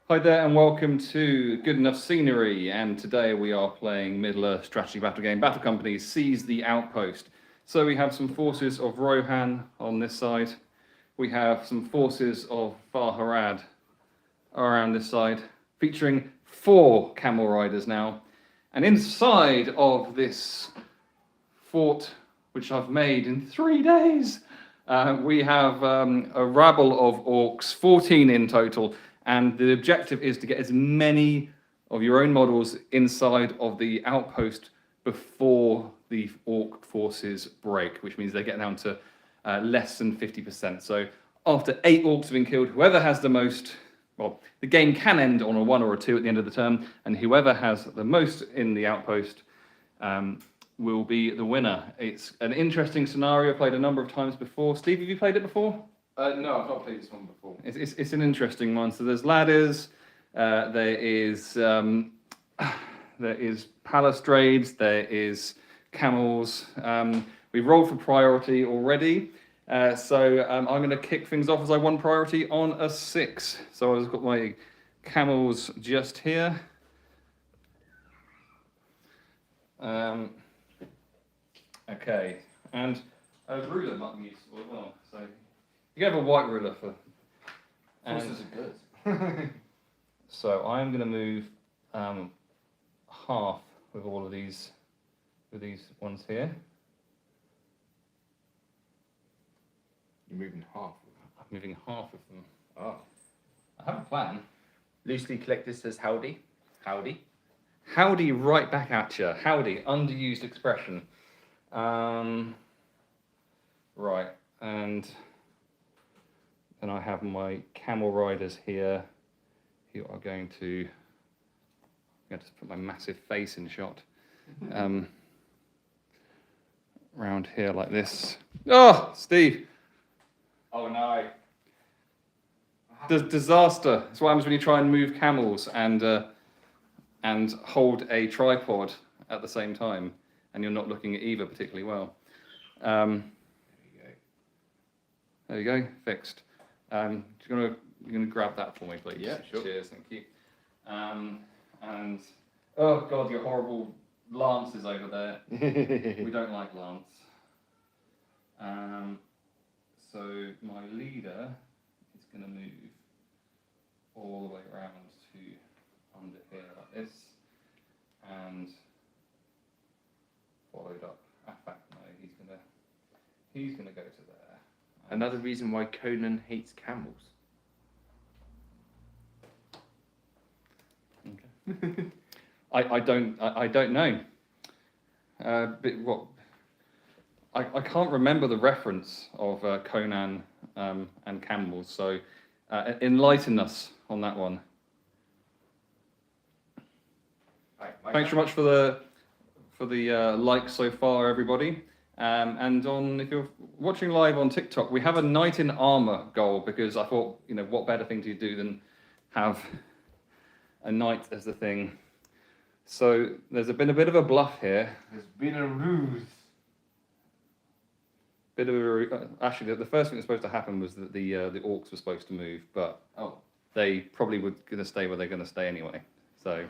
Hi there and welcome to Good Enough Scenery, and today we are playing Middle-earth strategy battle game Battle Company Seize the Outpost. So we have some forces of Rohan on this side, we have some forces of Harad around this side, featuring 4 camel riders now. And inside of this fort, which I've made in 3 days, we have a rabble of orcs, 14 in total. And the objective is to get as many of your own models inside of the outpost before the orc forces break, which means they get down to less than 50%. So after 8 orcs have been killed, whoever has the most, well, the game can end on a 1 or a 2 at the end of the turn, and whoever has the most in the outpost will be the winner. It's an interesting scenario. I've played a number of times before. Steve, have you played it before? No, I've not played this one before. It's an interesting one. So there's ladders, there is balustrades, there is camels. We've rolled for priority already, so I'm going to kick things off as I won priority on a 6. So I've got my camels just here. Okay, and a ruler might be useful as well. So you have a white ruler for. Horses are good. So I'm going to move half with all of these, with these ones here. You're moving half. I'm moving half of them. Oh. I have a plan. Loosely collected says howdy. Howdy. Howdy right back at you. Howdy, underused expression. Right, and then I have my camel riders here who are going to, I'm going to put my massive face in shot. Round here like this. Oh, Steve! Oh no. Disaster. That's what happens when you try and move camels and hold a tripod at the same time, and you're not looking at either particularly well. There you go, fixed. You're gonna grab that for me, please. Yeah, sure. Cheers, thank you. And oh god, your horrible lance is over there. We don't like lance. So my leader is gonna move all the way around to under here like this, and followed up. In fact, no, he's gonna go to there. Another reason why Conan hates camels. Okay. I don't know. But what? I can't remember the reference of Conan and camels. So enlighten us on that one. Thanks very much for the likes so far, everybody. And if you're watching live on TikTok, we have a knight in armor goal, because I thought, what better thing to do than have a knight as the thing. So there's been a bit of a bluff here. There's been a ruse. Actually, the first thing that's supposed to happen was that the orcs were supposed to move, but they probably were going to stay where they're going to stay anyway. So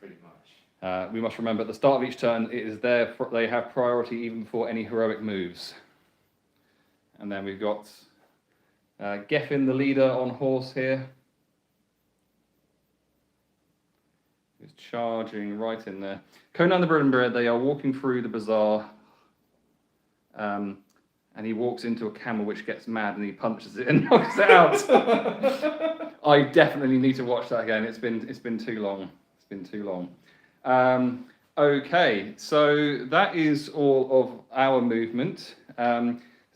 pretty much. We must remember at the start of each turn, it is they have priority even before any heroic moves. And then we've got Geffen, the leader, on horse here. He's charging right in there. Conan the Bread and Bread, they are walking through the bazaar. And he walks into a camel which gets mad and he punches it and knocks it out. I definitely need to watch that again. It's been too long. It's been too long. Okay, so that is all of our movement.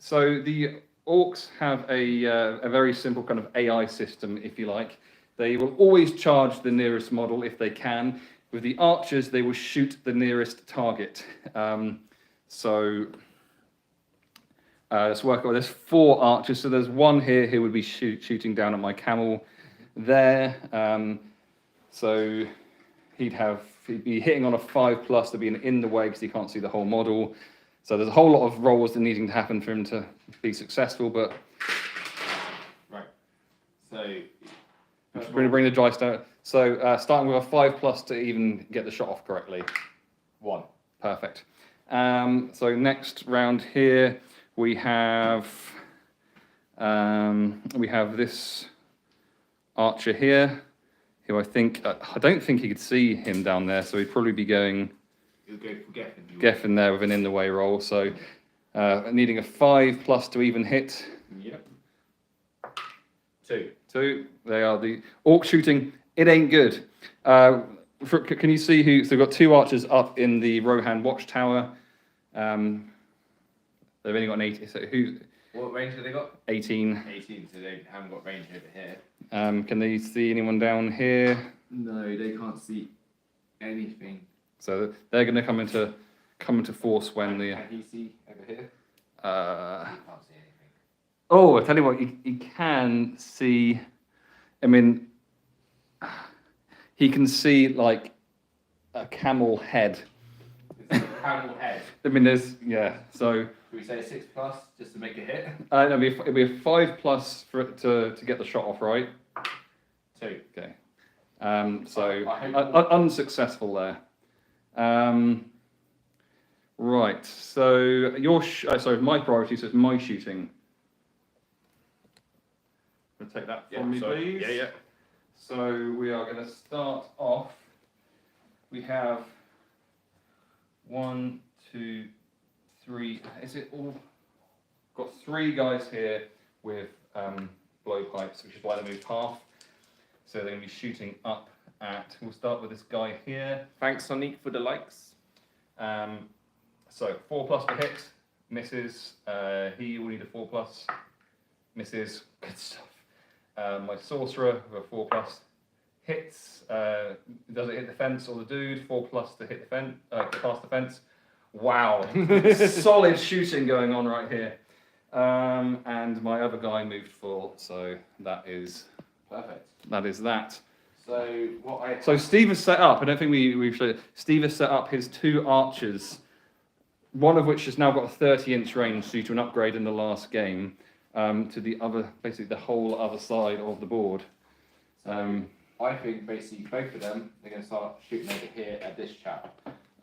So the orcs have a very simple kind of AI system, if you like. They will always charge the nearest model if they can. With the archers, they will shoot the nearest target. Let's work on. There's 4 archers, so there's one here who would be shooting down at my camel there. So he'd be hitting on a 5+, to be in the way because he can't see the whole model. So there's a whole lot of rolls that needing to happen for him to be successful, but right. So Bring the dice down. So starting with a 5+ to even get the shot off correctly. 1. Perfect. So next round here we have this archer here, who I don't think he could see him down there, so he'd probably be going. You'll go for Geffen. Geffen there with an in the way roll. So needing a 5+ to even hit. Yep. 2. They are the orc shooting. It ain't good. Can you see who? So we've got 2 archers up in the Rohan watchtower. They've only got an 80. So who? What range have they got? 18. 18, so they haven't got range over here. Can they see anyone down here? No, they can't see anything. So they're going to come into force when the. Can he see over here? He can't see anything. Oh, I tell you what, you can see. I mean, he can see like a camel head. It's a camel head. I mean, So. Should we say 6+ just to make a hit? It'll be a 5+ for it to get the shot off, right? 2. Okay. Unsuccessful there. Right. So my priority. So it's my shooting. Gonna take that from me, please. Yeah. So we are going to start off. We have 1, 2, 3. Is it all? Got 3 guys here with blowpipes, which is why they moved half. So they're going to be shooting up at. We'll start with this guy here. Thanks, Sonic, for the likes. So 4+ to hit, misses. He will need a 4+, misses. Good stuff. My sorcerer with a 4+ hits. Does it hit the fence or the dude? 4+ to hit the fence. Past the fence. Wow, solid shooting going on right here. And my other guy moved full, so that is perfect. That is that. So Steve has set up. I don't think we've showed it. Steve has set up his 2 archers, one of which has now got a 30-inch range due to an upgrade in the last game, to the other, basically the whole other side of the board. I think basically both of them, they're going to start shooting over here at this chap.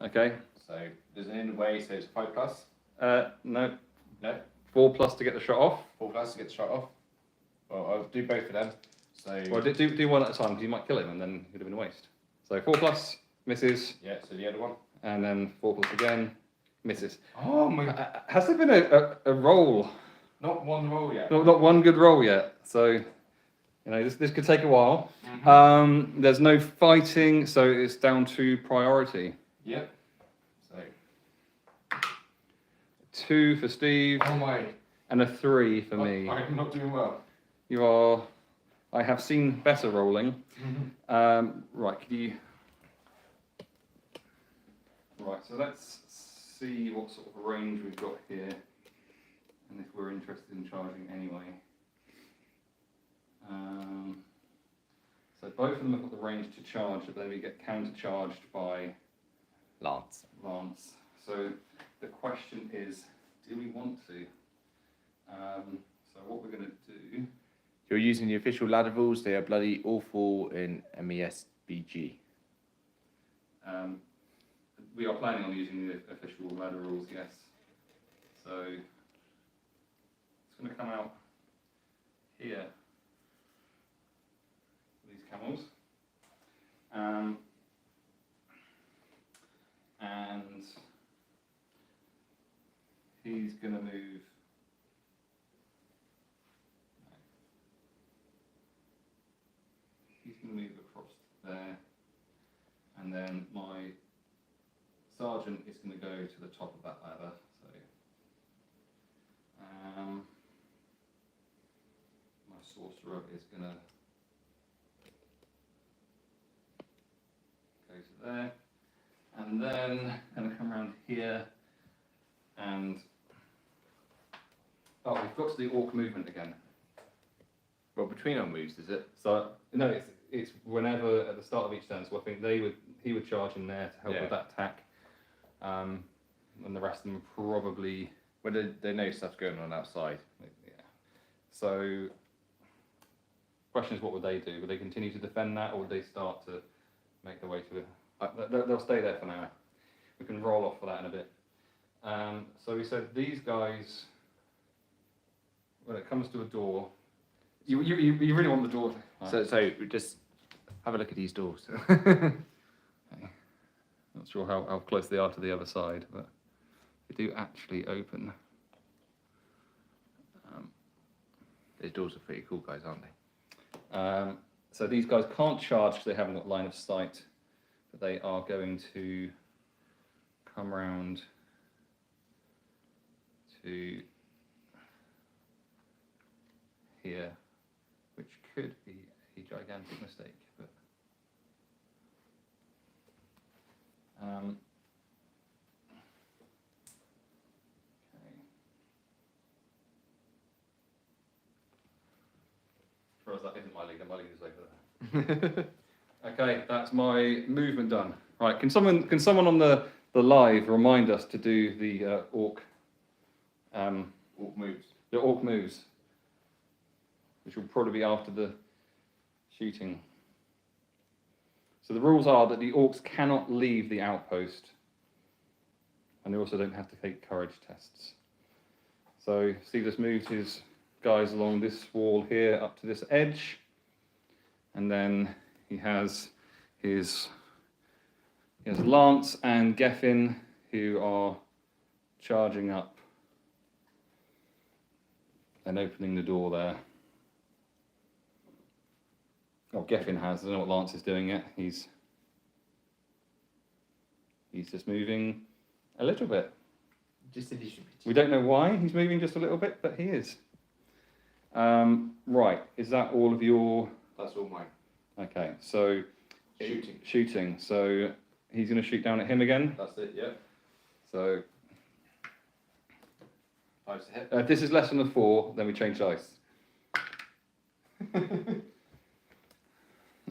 Okay. So there's an in the way, so it's 5+. No. No. 4+ to get the shot off. 4+ to get the shot off. Well, I'll do both of them. So. Well, do one at a time because you might kill him and then it would have been a waste. So 4+ misses. Yeah. So the other one. And then 4+ again misses. Oh my! Has there been a roll? Not one roll yet. Not one good roll yet. So. This could take a while. Mm-hmm. There's no fighting, so it's down to priority. Yep. So 2 for Steve. Oh my! And a 3 for me. I'm not doing well. You are. I have seen better rolling. Mm-hmm. Right. Could you? Right. So let's see what sort of range we've got here, and if we're interested in charging anyway. So both of them have got the range to charge, but then we get counter-charged by Lance. So the question is, do we want to? So what we're going to do... You're using the official ladder rules. They are bloody awful in MESBG. We are planning on using the official ladder rules, yes. So it's going to come out here. These camels. And he's going to move. He's going to move across there, and then my sergeant is going to go to the top of that ladder. So, my sorcerer is going to go to there, and then going to come around here, and we've got to do orc movement again. Well, between our moves, is it? So no, it's whenever at the start of each turn. So I think he would charge in there to help with that attack, and the rest of them probably. Well, they know stuff's going on outside. Yeah. So question is, what would they do? Would they continue to defend that, or would they start to make their way to it? They'll stay there for now. We can roll off for that in a bit. So we said these guys, when it comes to a door, you really want the door. So just have a look at these doors. Okay. Not sure how close they are to the other side, but they do actually open. These doors are pretty cool, guys, aren't they? So these guys can't charge because they haven't got line of sight, but they are going to come round to here, which could be a gigantic mistake, but okay. For us, that isn't my leader. My leader's over there. Okay, that's my movement done. Right, can someone on the live remind us to do the orc Orc moves. the orc moves, which will probably be after the shooting. So the rules are that the orcs cannot leave the outpost, and they also don't have to take courage tests. So Steve just moved his guys along this wall here up to this edge, and then he has Lance and Geffin who are charging up and opening the door there. Oh, Geffin has. I don't know what Lance is doing yet. He's just moving a little bit. Just a little bit. We don't know why he's moving just a little bit, but he is. Right, is that all of your... That's all mine. Okay, so... Shooting. So he's going to shoot down at him again. That's it, yeah. So... Dice to hit. If this is less than a 4, then we change dice.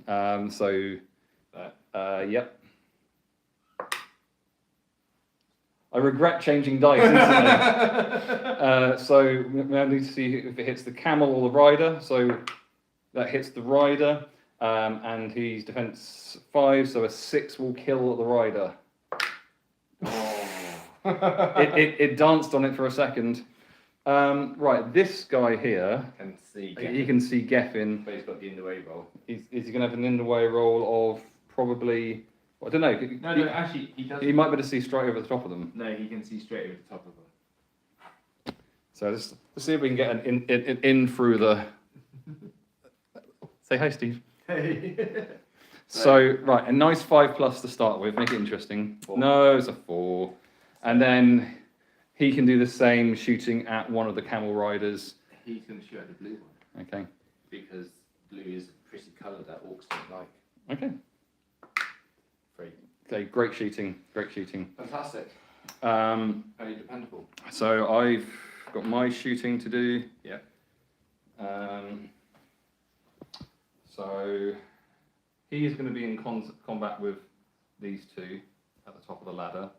Yep. I regret changing dice instantly. So we now need to see if it hits the camel or the rider. So that hits the rider, and he's defense 5, so a 6 will kill the rider. It danced on it for a second. Right, this guy here, he can see Geffin. But he's got the in the way roll. Is he going to have an in the way roll of probably... I don't know. No, actually, he doesn't. He might be able to see straight over the top of them. No, he can see straight over the top of them. So let's see if we can get an in through the... Say hi, Steve. Hey. So, right, a nice 5+ to start with. Make it interesting. 4. No, it's a 4. And then he can do the same, shooting at one of the camel riders. He's going to shoot at the blue one. Okay. Because blue is a pretty colour that orcs don't like. Okay. 3. Okay, great shooting. Fantastic. Very dependable. So I've got my shooting to do. Yeah. So he is going to be in combat with these two at the top of the ladder,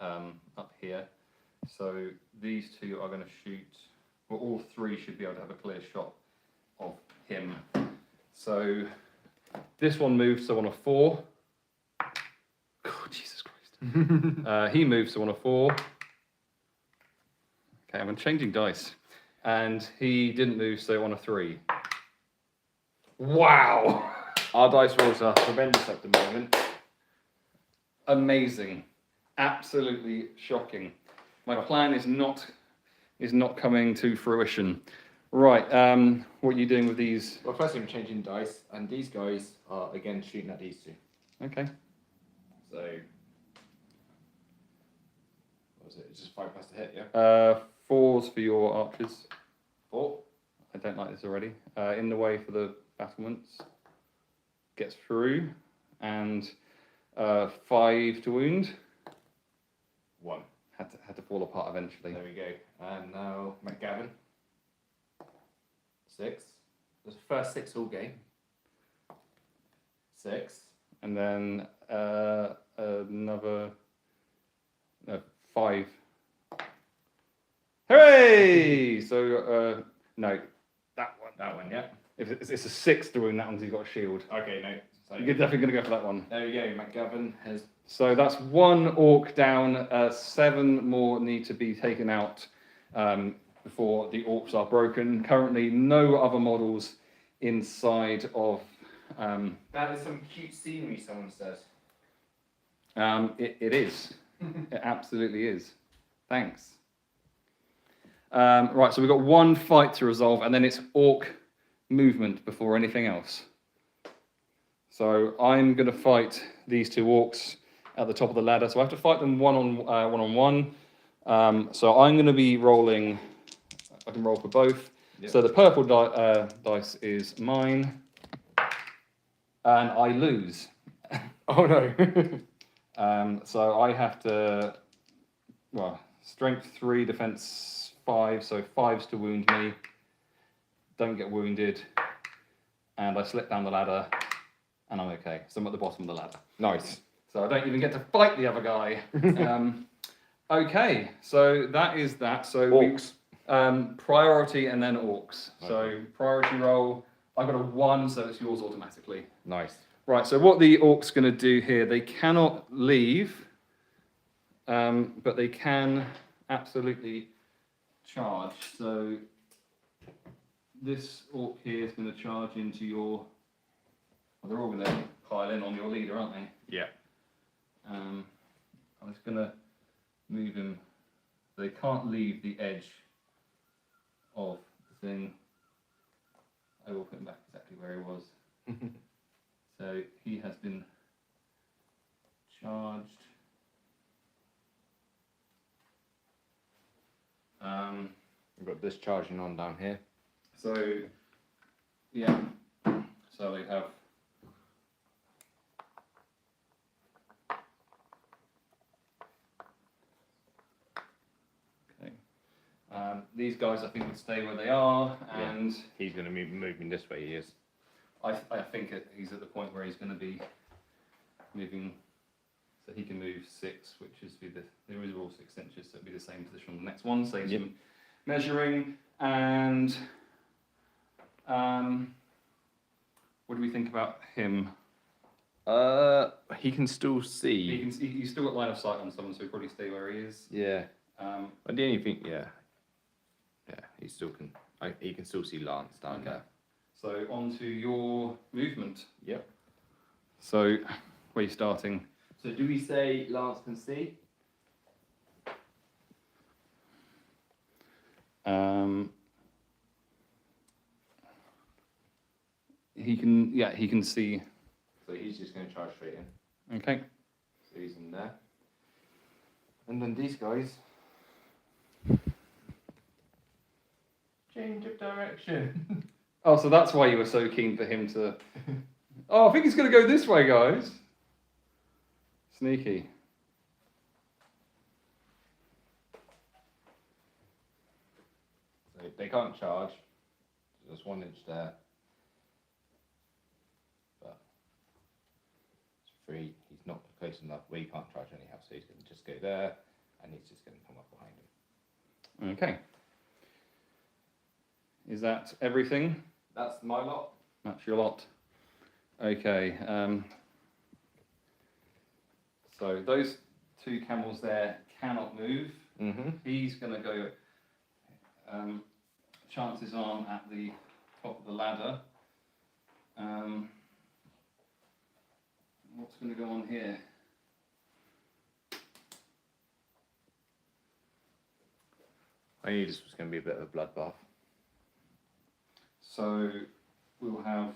up here. So these two are going to shoot, well, all 3 should be able to have a clear shot of him. So this one moves, so on a 4. God, Jesus Christ. He moves, so on a 4. Okay, I'm changing dice. And he didn't move, so on a 3. Wow! Our dice rolls are horrendous at the moment. Amazing. Absolutely shocking. My plan is not coming to fruition. Right, what are you doing with these? Well, firstly, I'm changing dice, and these guys are again shooting at these 2. Okay. So, what was it? It's just 5+ to hit, yeah? 4s for your archers. 4. I don't like this already. In the way for the battlements. Gets through. And 5 to wound. 1. Had to fall apart eventually. There we go. And now McGavin. 6. There's the first 6 all game. 6. And then another 5. Hooray! So no, that one. That one, yeah. If it's a 6 to wound that one, 'cause he's got a shield. Okay, no. So, You're definitely going to go for that one. there we go. McGovern has. So that's 1 orc down. 7 more need to be taken out before the orcs are broken. Currently, no other models inside of. That is some cute scenery, someone said. It is. It absolutely is. Thanks. Right, so we've got 1 fight to resolve, and then it's orc movement before anything else. So I'm going to fight these 2 orcs at the top of the ladder. So I have to fight them one on one. So I'm going to be rolling. I can roll for both. Yep. So the purple dice is mine, and I lose. Oh no. So I have to. Well, strength 3, defense 5. So 5's to wound me. Don't get wounded, and I slip down the ladder, and I'm okay. So I'm at the bottom of the ladder. Nice. So I don't even get to fight the other guy. Okay, so that is that. So Orcs. Priority and then orcs. Okay. So priority roll. I got a 1, so it's yours automatically. Nice. Right. So what the orcs going to do here? They cannot leave, but they can absolutely charge. So this orc here is going to charge into your. Well, they're all going to pile in on your leader, aren't they? Yeah. I'm just going to move him. They can't leave the edge of the thing. I will put him back exactly where he was. So he has been charged. We've got this charging on down here. So, yeah. So they have. Okay. These guys, I think, would stay where they are, and He's going to move moving this way. He is. I think he's at the point where he's going to be moving. So he can move 6, which is there is all 6 inches, so it'll be the same position on the next one. Saves him measuring. And what do we think about him? He can still see. He's still got line of sight on someone, so he'll probably stay where he is. Yeah. But the only thing, yeah, he still can. He can still see Lance down there. So on to your movement. Yep. So where are you starting? So do we say Lance can see? He can. Yeah, he can see. So he's just going to charge straight in. Okay. So he's in there. And then these guys. Change of direction. Oh, so that's why you were so keen for him to. Oh, I think he's going to go this way, guys. Sneaky. So they can't charge. So there's 1 inch there. But it's free. He's not close enough. We can't charge anyhow, so he's going to just go there, and he's just going to come up behind him. Okay. Is that everything? That's my lot. That's your lot. Okay. So those 2 camels there cannot move. Mm-hmm. He's going to go. Chances are at the top of the ladder. What's going to go on here? I knew this was going to be a bit of a bloodbath. So we'll have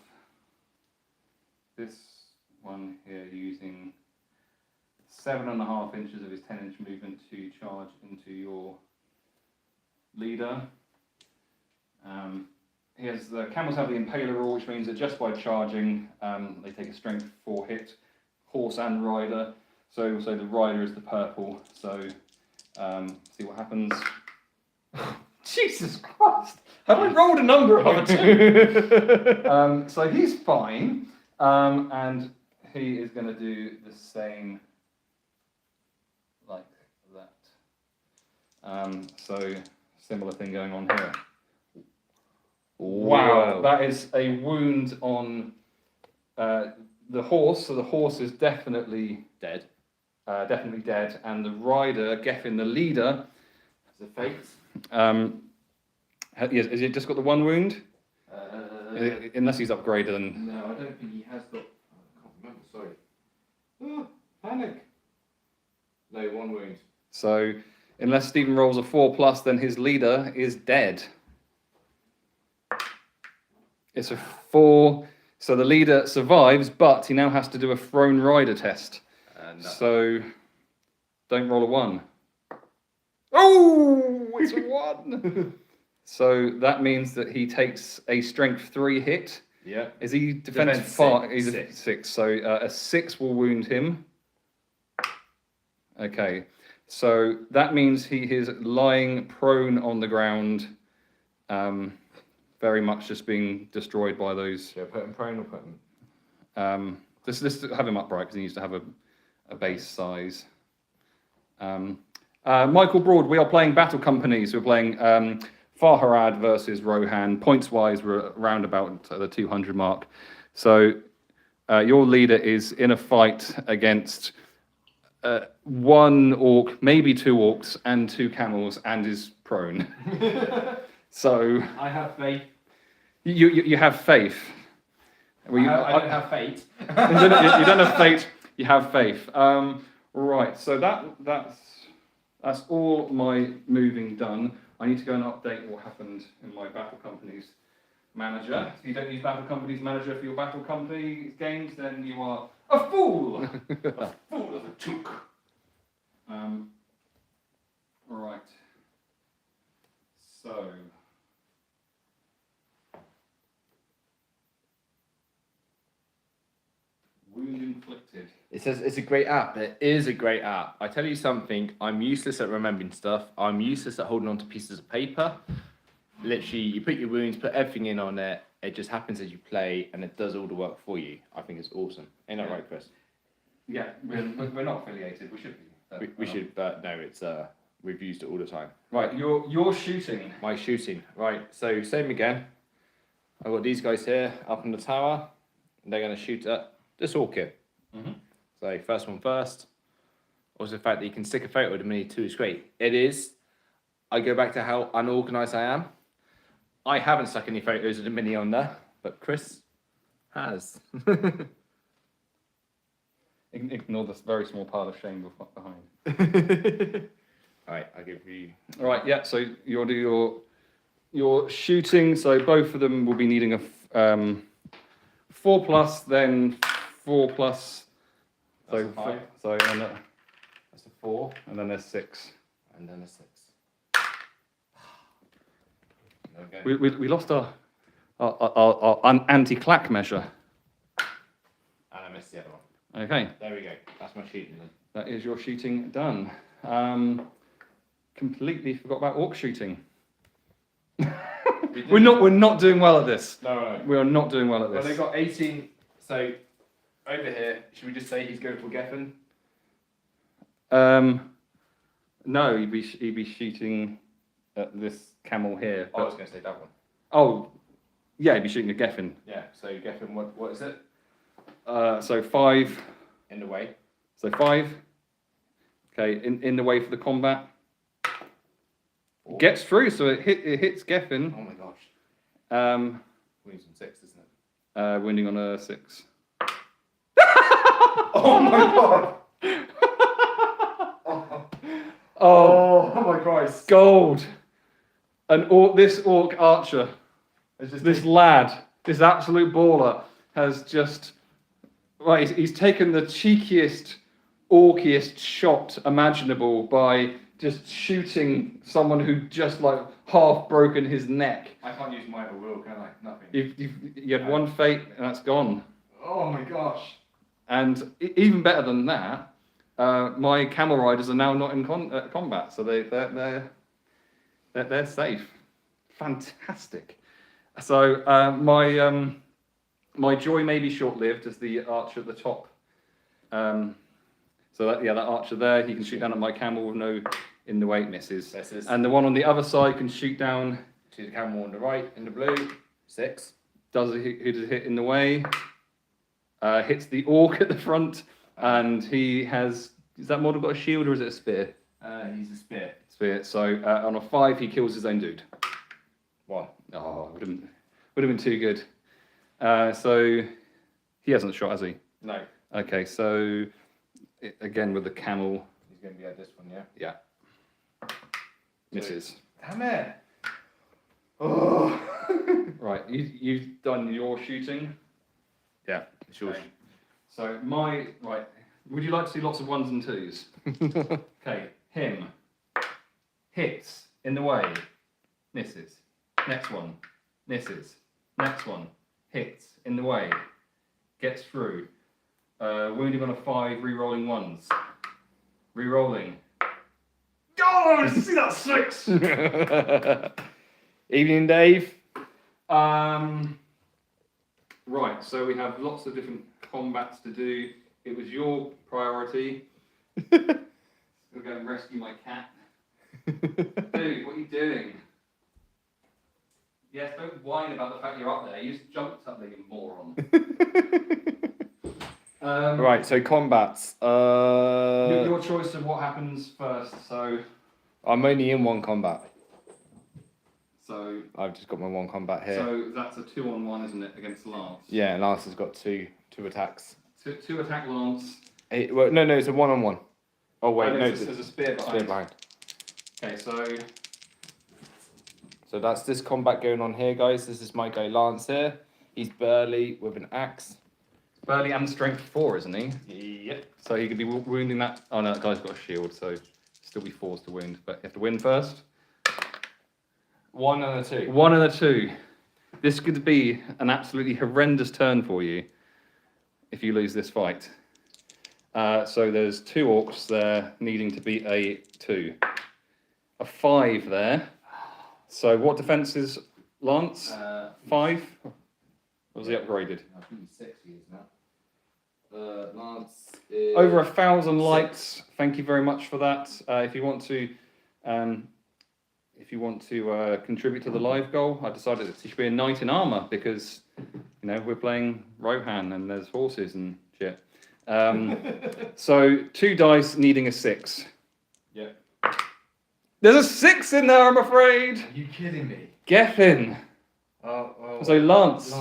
this one here using 7.5 inches of his 10-inch movement to charge into your leader. The camels have the impaler rule, which means that just by charging, they take a strength 4 hit, horse and rider. So the rider is the purple. So see what happens. Jesus Christ! Have I rolled a number of a 2? So he's fine, and he is going to do the same like that. So similar thing going on here. Wow, that is a wound on the horse. So the horse is definitely Dead. definitely dead, and the rider, Geffen, the leader, Is it fate? has it just got the one wound? Unless he's upgraded, then No, I don't think he has got. I can't remember. Sorry. Oh, panic. No, one wound. so unless Stephen rolls a 4+, then his leader is dead. It's a 4, so the leader survives, but he now has to do a thrown rider test. No. So don't roll a 1. Oh, it's a 1. So that means that he takes a strength 3 hit. Yeah. Is he defense Defense 5? six. He's a 6. So a 6 will wound him. Okay. So that means he is lying prone on the ground, very much just being destroyed by those. Should I put him prone or put him? Let's have him upright because he needs to have a base size. Michael Broad, we are playing Battle Companies. We're playing Harad versus Rohan. Points wise, we're around about the 200 mark. So your leader is in a fight against 1 orc, maybe 2 orcs and 2 camels, and is prone. So I have faith. you have faith. I don't have fate. You don't have fate. You have faith. Right. So that's all my moving done. I need to go and update what happened in my Battle Companies manager. If you don't use Battle Companies manager for your Battle Company games, then you are a fool. A fool of a took. Right. So. Wound inflicted. It says it's a great app. It is a great app. I tell you something, I'm useless at remembering stuff. I'm useless at holding on to pieces of paper. Literally, you put your wounds, put everything in on it. It just happens as you play, and it does all the work for you. I think it's awesome. Ain't that right, Chris? Yeah, we're not affiliated. We should be. We should, but no, it's we've used it all the time. Right, you're shooting. My shooting, right? So same again. I've got these guys here up in the tower. And they're going to shoot at this orc here. Mm-hmm. So first one first. Also, the fact that you can stick a photo of the mini too is great. It is. I go back to how unorganised I am. I haven't stuck any photos of the mini on there, but Chris has. Ignore this very small pile of shame behind. All right, I'll give you. All right, yeah. So you'll do your shooting. So both of them will be needing a 4+, then 4+. That's So a 5. and That's a 4. and then there's 6. And then a 6. Okay. We lost our anti-clack measure. And I missed the other one. Okay, There we go. That's my shooting then. that is your shooting done. Completely forgot about orc shooting. We're not doing well at this. No. We are not doing well at Well, this. they got 18. So over here, should we just say he's going for Geffen? No, he'd be shooting at this camel here. I was going to say that one. Oh, yeah, he'd be shooting at Geffen. Yeah. So Geffen, what is it? So 5. In the way. So 5. Okay, in the way for the combat. 4. Gets through, so it hits Geffen. Oh my gosh. Wounds on 6, isn't it? Wounding on a 6. Oh my god. Oh, my Christ. gold! This orc archer, this lad, this absolute baller, has just he's taken the cheekiest, orkiest shot imaginable by just shooting someone who just half broken his neck. I can't use my other will, can I? Nothing. You had one fate and that's gone. Oh my gosh. And even better than that, my camel riders are now not in combat, so they're safe. Fantastic. So my joy may be short-lived as the archer at the top. So that archer there, he can shoot down at my camel with no in the way, misses. Misses. And the one on the other side can shoot down To the camel on the right, in the blue. 6. Who does it hit in the way? Hits the orc at the front, and he has. Is that model got a shield or is it a spear? He's a spear. Spear. So on a 5, he kills his own dude. 1. Oh, would have been too good. So he hasn't shot, has he? No. Okay, so again with the camel. He's going to be at this one, yeah? Yeah. Misses. Damn it. Oh. Right, you've done your shooting. Yeah, it's yours. Okay. So right. Would you like to see lots of 1s and 2s? Okay, him. Hits in the way. Misses. Next one. Misses. Next one. Hits in the way. Gets through. Wounding on a 5, re-rolling 1s. Re-rolling. Oh, see that 6! Evening, Dave. Right, so we have lots of different combats to do. It was your priority. I'll go and rescue my cat. Dude, what are you doing? Yes, don't whine about the fact you're up there. You just jumped up there, you moron. Right, so combats. Your choice of what happens first. So I'm only in 1 combat. So I've just got my 1 combat here. So that's a 2-on-1, isn't it, against Lance? Yeah, Lance has got two attacks. Two attack Lance. Well, no, it's a 1-on-1. Oh wait, no, there's a spear behind. Okay, So that's this combat going on here, guys. This is my guy Lance here. He's burly with an axe. Burly and strength 4, isn't he? Yep. So he could be wounding that. Oh no, that guy's got a shield, so still be forced to wound. But you have to win first. 1 and a 2. 1 and a 2. This could be an absolutely horrendous turn for you if you lose this fight. So there's 2 orcs there needing to beat a 2. A 5 there. So what defense is Lance? 5? Or was he upgraded? I think he's 6 years now. Lance is... Over 1,000 likes. Thank you very much for that. If you want to contribute to the live goal, I decided it should be a knight in armor because, you know, we're playing Rohan and there's horses and shit. So 2 dice needing a 6. Yeah. There's a 6 in there, I'm afraid. Are you kidding me? Geffen. Oh. So Lance.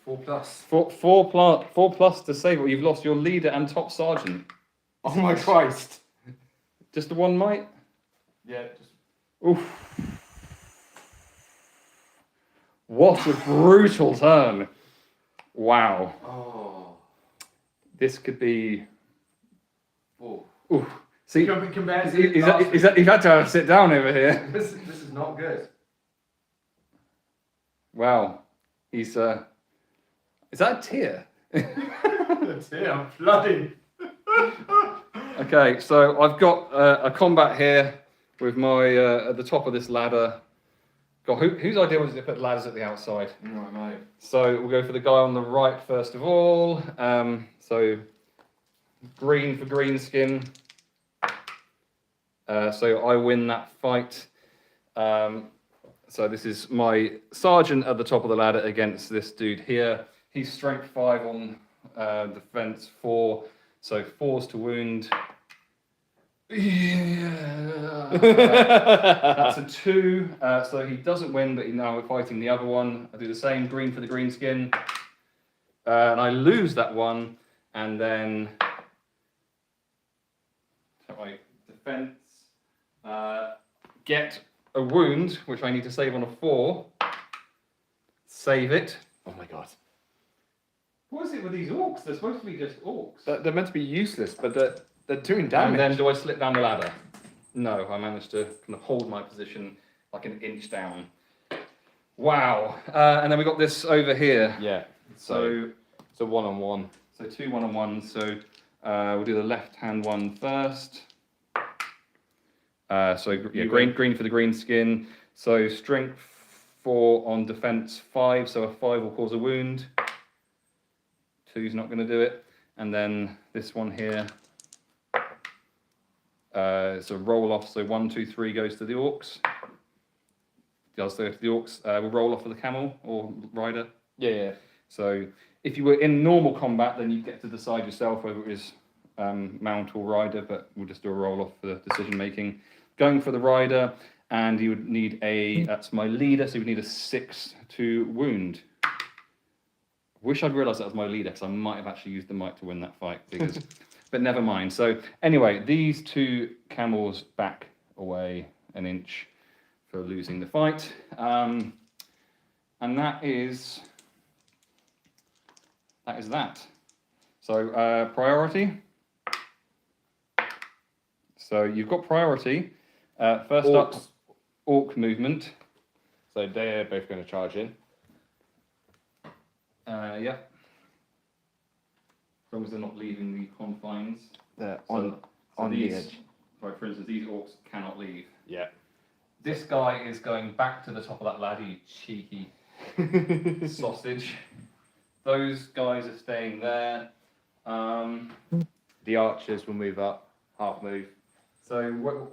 4+. 4 plus to save it. You've lost your leader and top sergeant. Oh my Christ. Just the 1 might? Yeah. Oof. What a brutal turn. Wow. Oh. This could be... Oh. Oof. See, Compared to you've had to sit down over here. This is not good. Wow. He's... Is that a tear? I'm flooding. Okay, so I've got a combat here with my at the top of this ladder. God, whose idea was it to put ladders at the outside? Right, mate. So we'll go for the guy on the right first of all. So green for green skin. So I win that fight. So this is my sergeant at the top of the ladder against this dude here. He's strength 5 on defense 4, so 4's to wound. Yeah. That's a 2, so he doesn't win, but now we're fighting the other one. I do the same, green for the green skin, and I lose that one, and then my defense get a wound, which I need to save on a 4. Save it. Oh my God. What is it with these orcs? They're supposed to be just orcs. They're meant to be useless, but they're doing damage. And then do I slip down the ladder? No, I managed to kind of hold my position like an inch down. Wow. And then we got this over here. Yeah. So it's a 1-on-1. So 2 1-on-1s. So we'll do the left-hand one first. So yeah, green for the green skin. So strength 4 on defense 5. So a 5 will cause a wound. 2's not going to do it. And then this one here. It's a roll off. So 1, 2, 3 goes to the orcs. So if the orcs will roll off with the camel or rider. Yeah. So if you were in normal combat, then you get to decide yourself whether it is mount or rider, but we'll just do a roll off for the decision making. Going for the rider, and you would need that's my leader, so you would need a 6 to wound. Wish I'd realised that was my leader, because I might have actually used the might to win that fight, because, but never mind. So anyway, these 2 camels back away an inch for losing the fight. And that is that. So priority. So you've got priority. First Orcs. up, orc movement. So they're both going to charge in. Yeah. As long as they're not leaving the confines. They're So on these, the edge. Right, for instance, these orcs cannot leave. Yeah. This guy is going back to the top of that ladder, you cheeky sausage. Those guys are staying there. The archers will move up, half move. So where are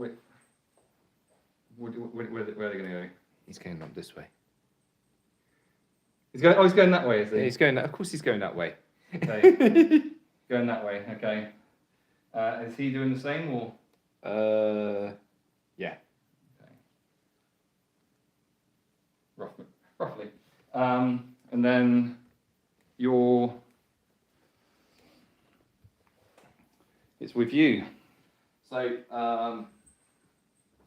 they going to go? He's going up this way. He's going that way, is he? Yeah, he's going. Of course, he's going that way. Okay. Going that way. Okay. Is he doing the same or? Yeah. Okay. Roughly. And then it's with you. So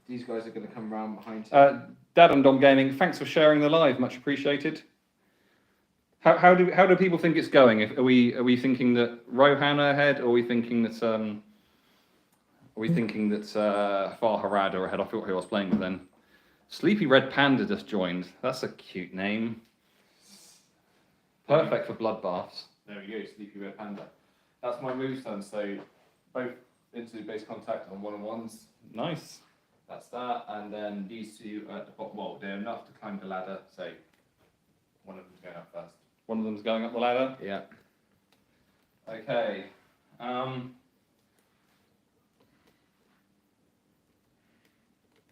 these guys are going to come around behind him. Dad and Dom Gaming, thanks for sharing the live, much appreciated. How do people think it's going? Are we thinking that Rohan are ahead, or are we thinking that Far Harad are ahead? I thought who I was playing with then. Sleepy Red Panda just joined. That's a cute name. Perfect for bloodbaths. There we go, Sleepy Red Panda. That's my move turn. So both into base contact on 1-on-1s. Nice. That's that, and then these 2 at the bottom. Well, they're enough to climb the ladder. So one of them's going up first. One of them's going up the ladder. Yeah. Okay.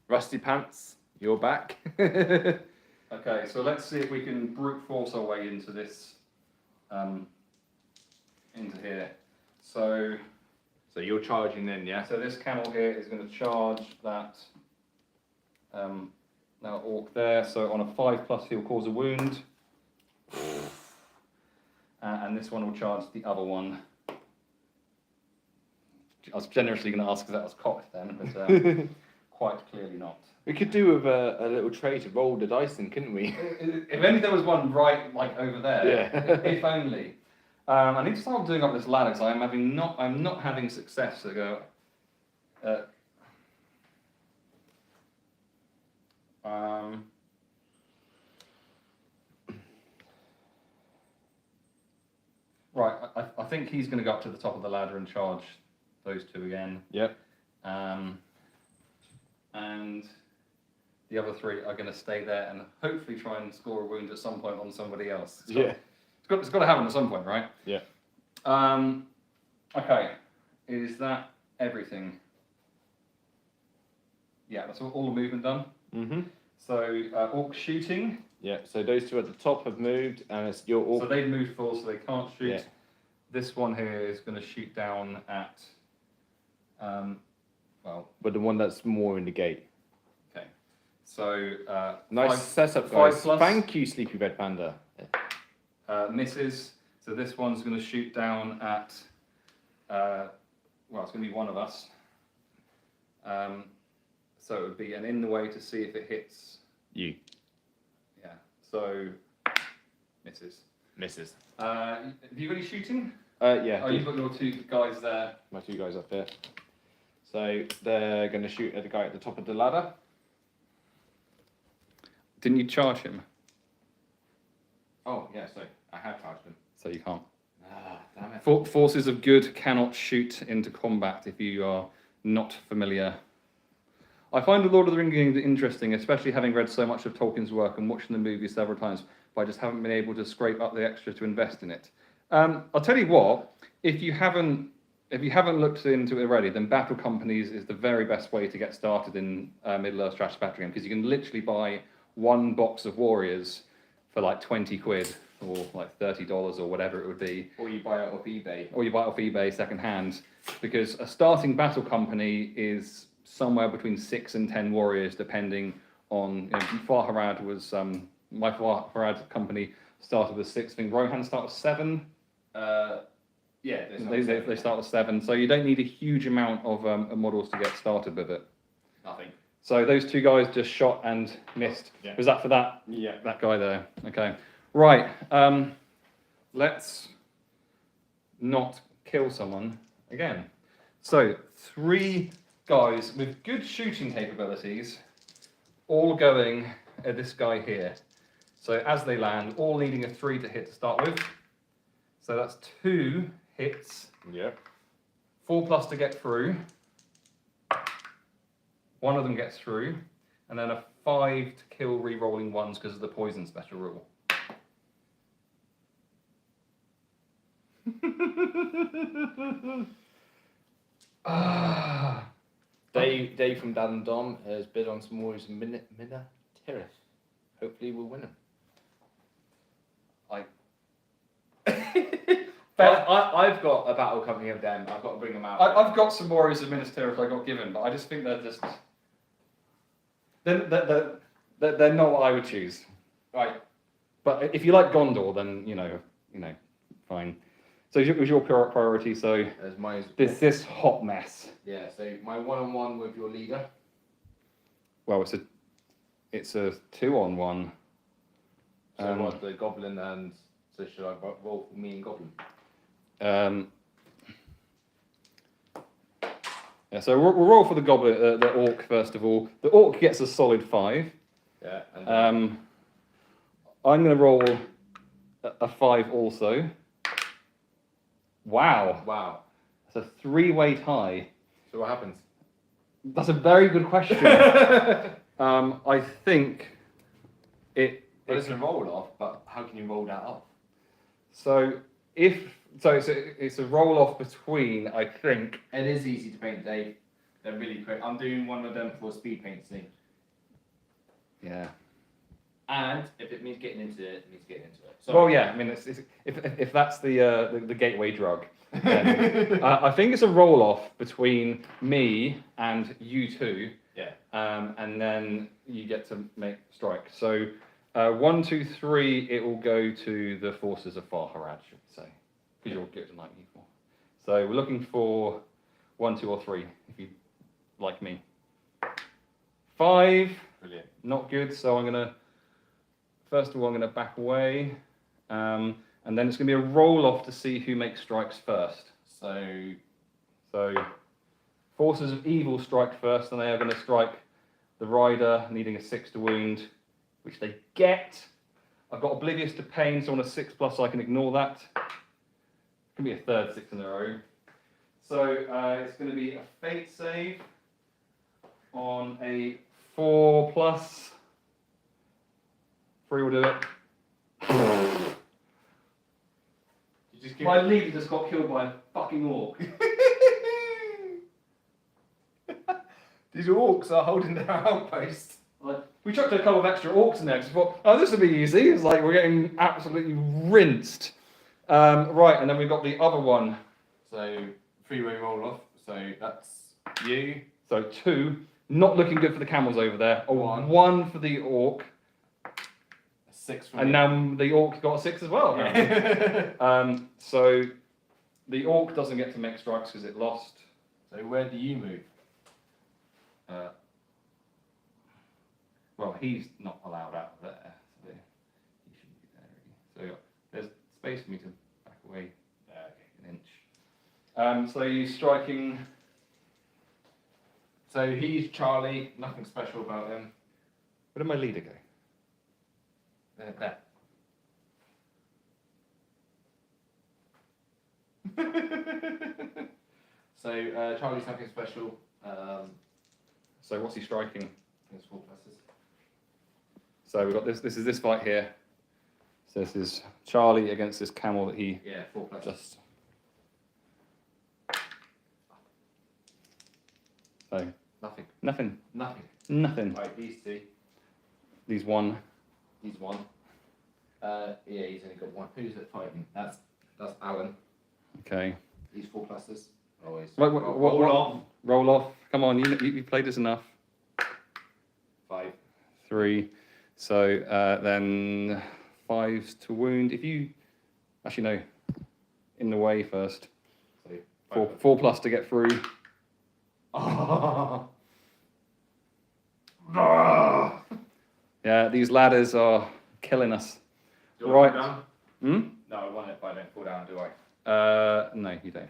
Rusty Pants, you're back. Okay, so let's see if we can brute force our way into this, into here. So you're charging then, yeah? So this camel here is going to charge that now orc there. So on a 5+, he'll cause a wound. And this one will charge the other one. I was generously going to ask if that was cocked then, but quite clearly not. We could do with a little tray to roll the dice in, couldn't we? If only there was one right like over there. Yeah. If only. I need to start doing up this ladder because I'm not having success to go. Right, I think he's going to go up to the top of the ladder and charge those 2 again. Yep. And the other 3 are going to stay there and hopefully try and score a wound at some point on somebody else. It's got to happen at some point, right? Yeah. Okay. Is that everything? Yeah, that's all the movement done. Mm-hmm. So orc shooting. Yeah. So those 2 at the top have moved, and it's your orc. So they've moved full, so they can't shoot. Yeah. This one here is going to shoot down at. But the one that's more in the gate. Okay. So Nice setup, guys. 5+. Thank you, Sleepy Red Panda. Misses. So this one's going to shoot down at. It's going to be one of us. So it would be an in the way to see if it hits. You. Yeah. So misses. Misses. Have you got any shooting? Yeah. Oh, you've got your 2 guys there. My 2 guys up there. So they're going to shoot at the guy at the top of the ladder. Didn't you charge him? Oh, yeah, so I have charged him. So you can't. Ah, damn it. Forces of good cannot shoot into combat if you are not familiar. I find the Lord of the Rings interesting, especially having read so much of Tolkien's work and watching the movie several times, but I just haven't been able to scrape up the extra to invest in it. I'll tell you what, if you haven't looked into it already, then Battle Companies is the very best way to get started in Middle-earth strategy battle game, because you can literally buy one box of warriors for like 20 quid or like $30 or whatever it would be. Or you buy it off eBay. Or you buy it off eBay second hand, because a starting battle company is somewhere between 6 and 10 warriors, depending on, you know, Harad was, my Harad company started with 6, I think Rohan started with 7. Yeah, They start with 7, so you don't need a huge amount of models to get started with it. Nothing. So those two guys just shot and missed. Yeah. Was that for that? Yeah. That guy there. Okay. Right. Let's not kill someone again. So 3 guys with good shooting capabilities, all going at this guy here. So as they land, all needing a 3 to hit to start with. So that's 2 hits. Yep. 4+ to get through. One of them gets through, and then a 5 to kill re-rolling ones because of the poison special rule. Dave from Dad and Dom has bid on some warriors in Mina Tirith. Hopefully we'll win them. I've got a battle company of them. I've got to bring them out. I've got some warriors of Minas Tirith I got given, but I just think they're just... They're not what I would choose. Right. But if you like Gondor, then, you know, fine. So it was your priority, so As my this hot mess. Yeah, so my 1-on-1 with your leader. Well, it's a 2-on-1. So what, the goblin and... So should I roll for me and goblin? Yeah, so we'll roll for the goblin, the orc first of all. The orc gets a solid 5. Yeah. And I'm going to roll a 5 also. Wow. wow. That's a 3-way tie. So what happens? That's a very good question. I think Well, it's a roll off, but how can you roll that off? So it's a roll off between, I think. It is easy to paint, Dave. They're really quick. I'm doing one of them for speed painting. Yeah. And if it means getting into it, it means getting into it. So Well, yeah. I mean, if that's the gateway drug, then, I think it's a roll off between me and you two. Yeah. And then you get to make strike. So 1, 2, 3, it will go to the forces of Harad, should we say? Because you're good like me. So we're looking for 1, 2, or 3, if you like me. 5. Brilliant. Not good. So first of all, I'm gonna back away, and then it's gonna be a roll off to see who makes strikes first. So forces of evil strike first, and they are gonna strike the rider, needing a 6 to wound, which they get. I've got oblivious to pain, so on a 6+, I can ignore that. It's gonna be a third 6 in a row. So it's gonna be a fate save on a 4+. 3 will do it. My leader just got killed by a fucking orc. These orcs are holding their outpost. We chucked a couple of extra orcs in there because we thought, oh, this will be easy. It's like we're getting absolutely rinsed. Right, and then we've got the other one. So 3-way roll off. So that's you. So 2, not looking good for the camels over there. A 1 for the orc. A 6 for And me. now the orc got a 6 as well. So the orc doesn't get to make strikes because it lost. So where do you move? Well, he's not allowed out of there, so he shouldn't be there. So there's space for me to back away an inch. So he's striking. So he's Charlie. Nothing special about him. Where did my leader go? There. So Charlie's nothing special. So what's he striking? It's 4 pluses. So we've got this. This is this fight here. So this is Charlie against this camel that he Yeah, 4 pluses. just. So Nothing. nothing. Nothing. Nothing. Right, these two. He's one. He's one. Yeah, he's only got one. Who's it fighting? That's Alan. Okay. He's 4 pluses. Always. Roll off. Roll off. Come on, you played this enough. 5. 3. So then 5s to wound. If you actually no, in the way first. So 4 plus to get through. Yeah, these ladders are killing us. Do I Right. fall down? Hmm? No, I won it, but I don't fall down, do I? No, you don't.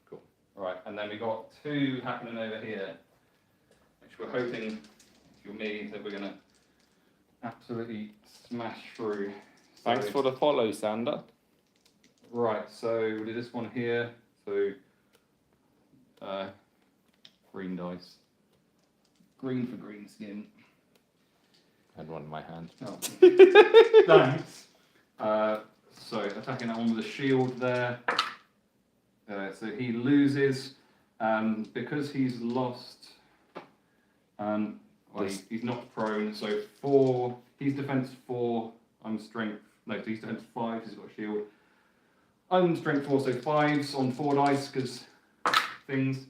Cool. Right, and then we got 2 happening over here, which we're hoping, if you're me, that we're gonna absolutely smash through. Thanks So- for the follow, Sander. Right, so we did this one here. So green dice. Green for green skin. I had one in my hand. Oh. Thanks. So attacking that one with a shield there. So he loses because he's lost. Well, he's not prone. So 4. He's defense 4. I'm strength. No, so he's defense 5. He's got a shield. I'm strength 4, so 5s on 4 dice because things.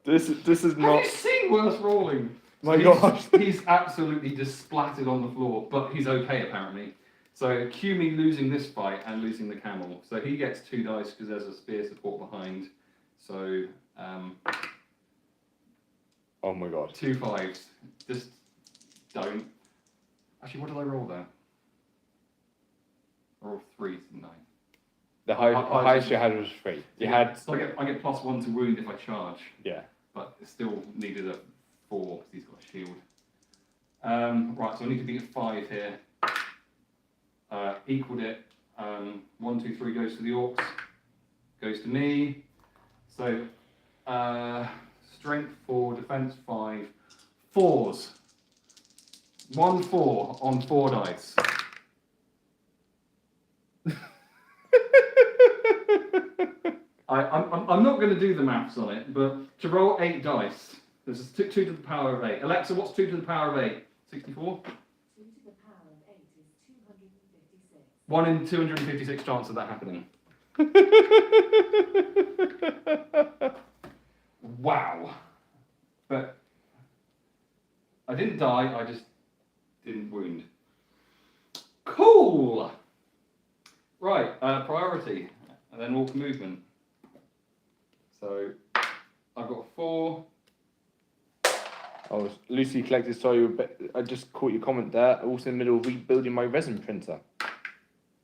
This is Have not. you seen worse rolling? My he's, gosh. He's absolutely just splattered on the floor, but he's okay apparently. So cue me losing this fight and losing the camel. So he gets 2 dice because there's a spear support behind. So Oh my god. 2 5s. Just don't. Actually, what did I roll there? I rolled 3s, didn't I? The highest highest you had was 3. You had. So I get +1 to wound if I charge, Yeah. but it still needed a 4 because he's got a shield. Right, so I need to beat a 5 here. Equaled it. 1, 2, 3 goes to the orcs. Goes to me. So strength 4, defense 5, 4s. 1 4 on 4 dice. I'm not going to do the maths on it, but to roll 8 dice, this is 2 to the power of 8. Alexa, what's 2 to the power of 8? 64? 2 to the power of 8 is 256. 1 in 256 chance of that happening. Wow. But I didn't die, I just didn't wound. Cool! Right, priority, and then orc movement. So I've got 4. Oh, Lucy collected. Sorry, I just caught your comment there. Also in the middle of rebuilding my resin printer.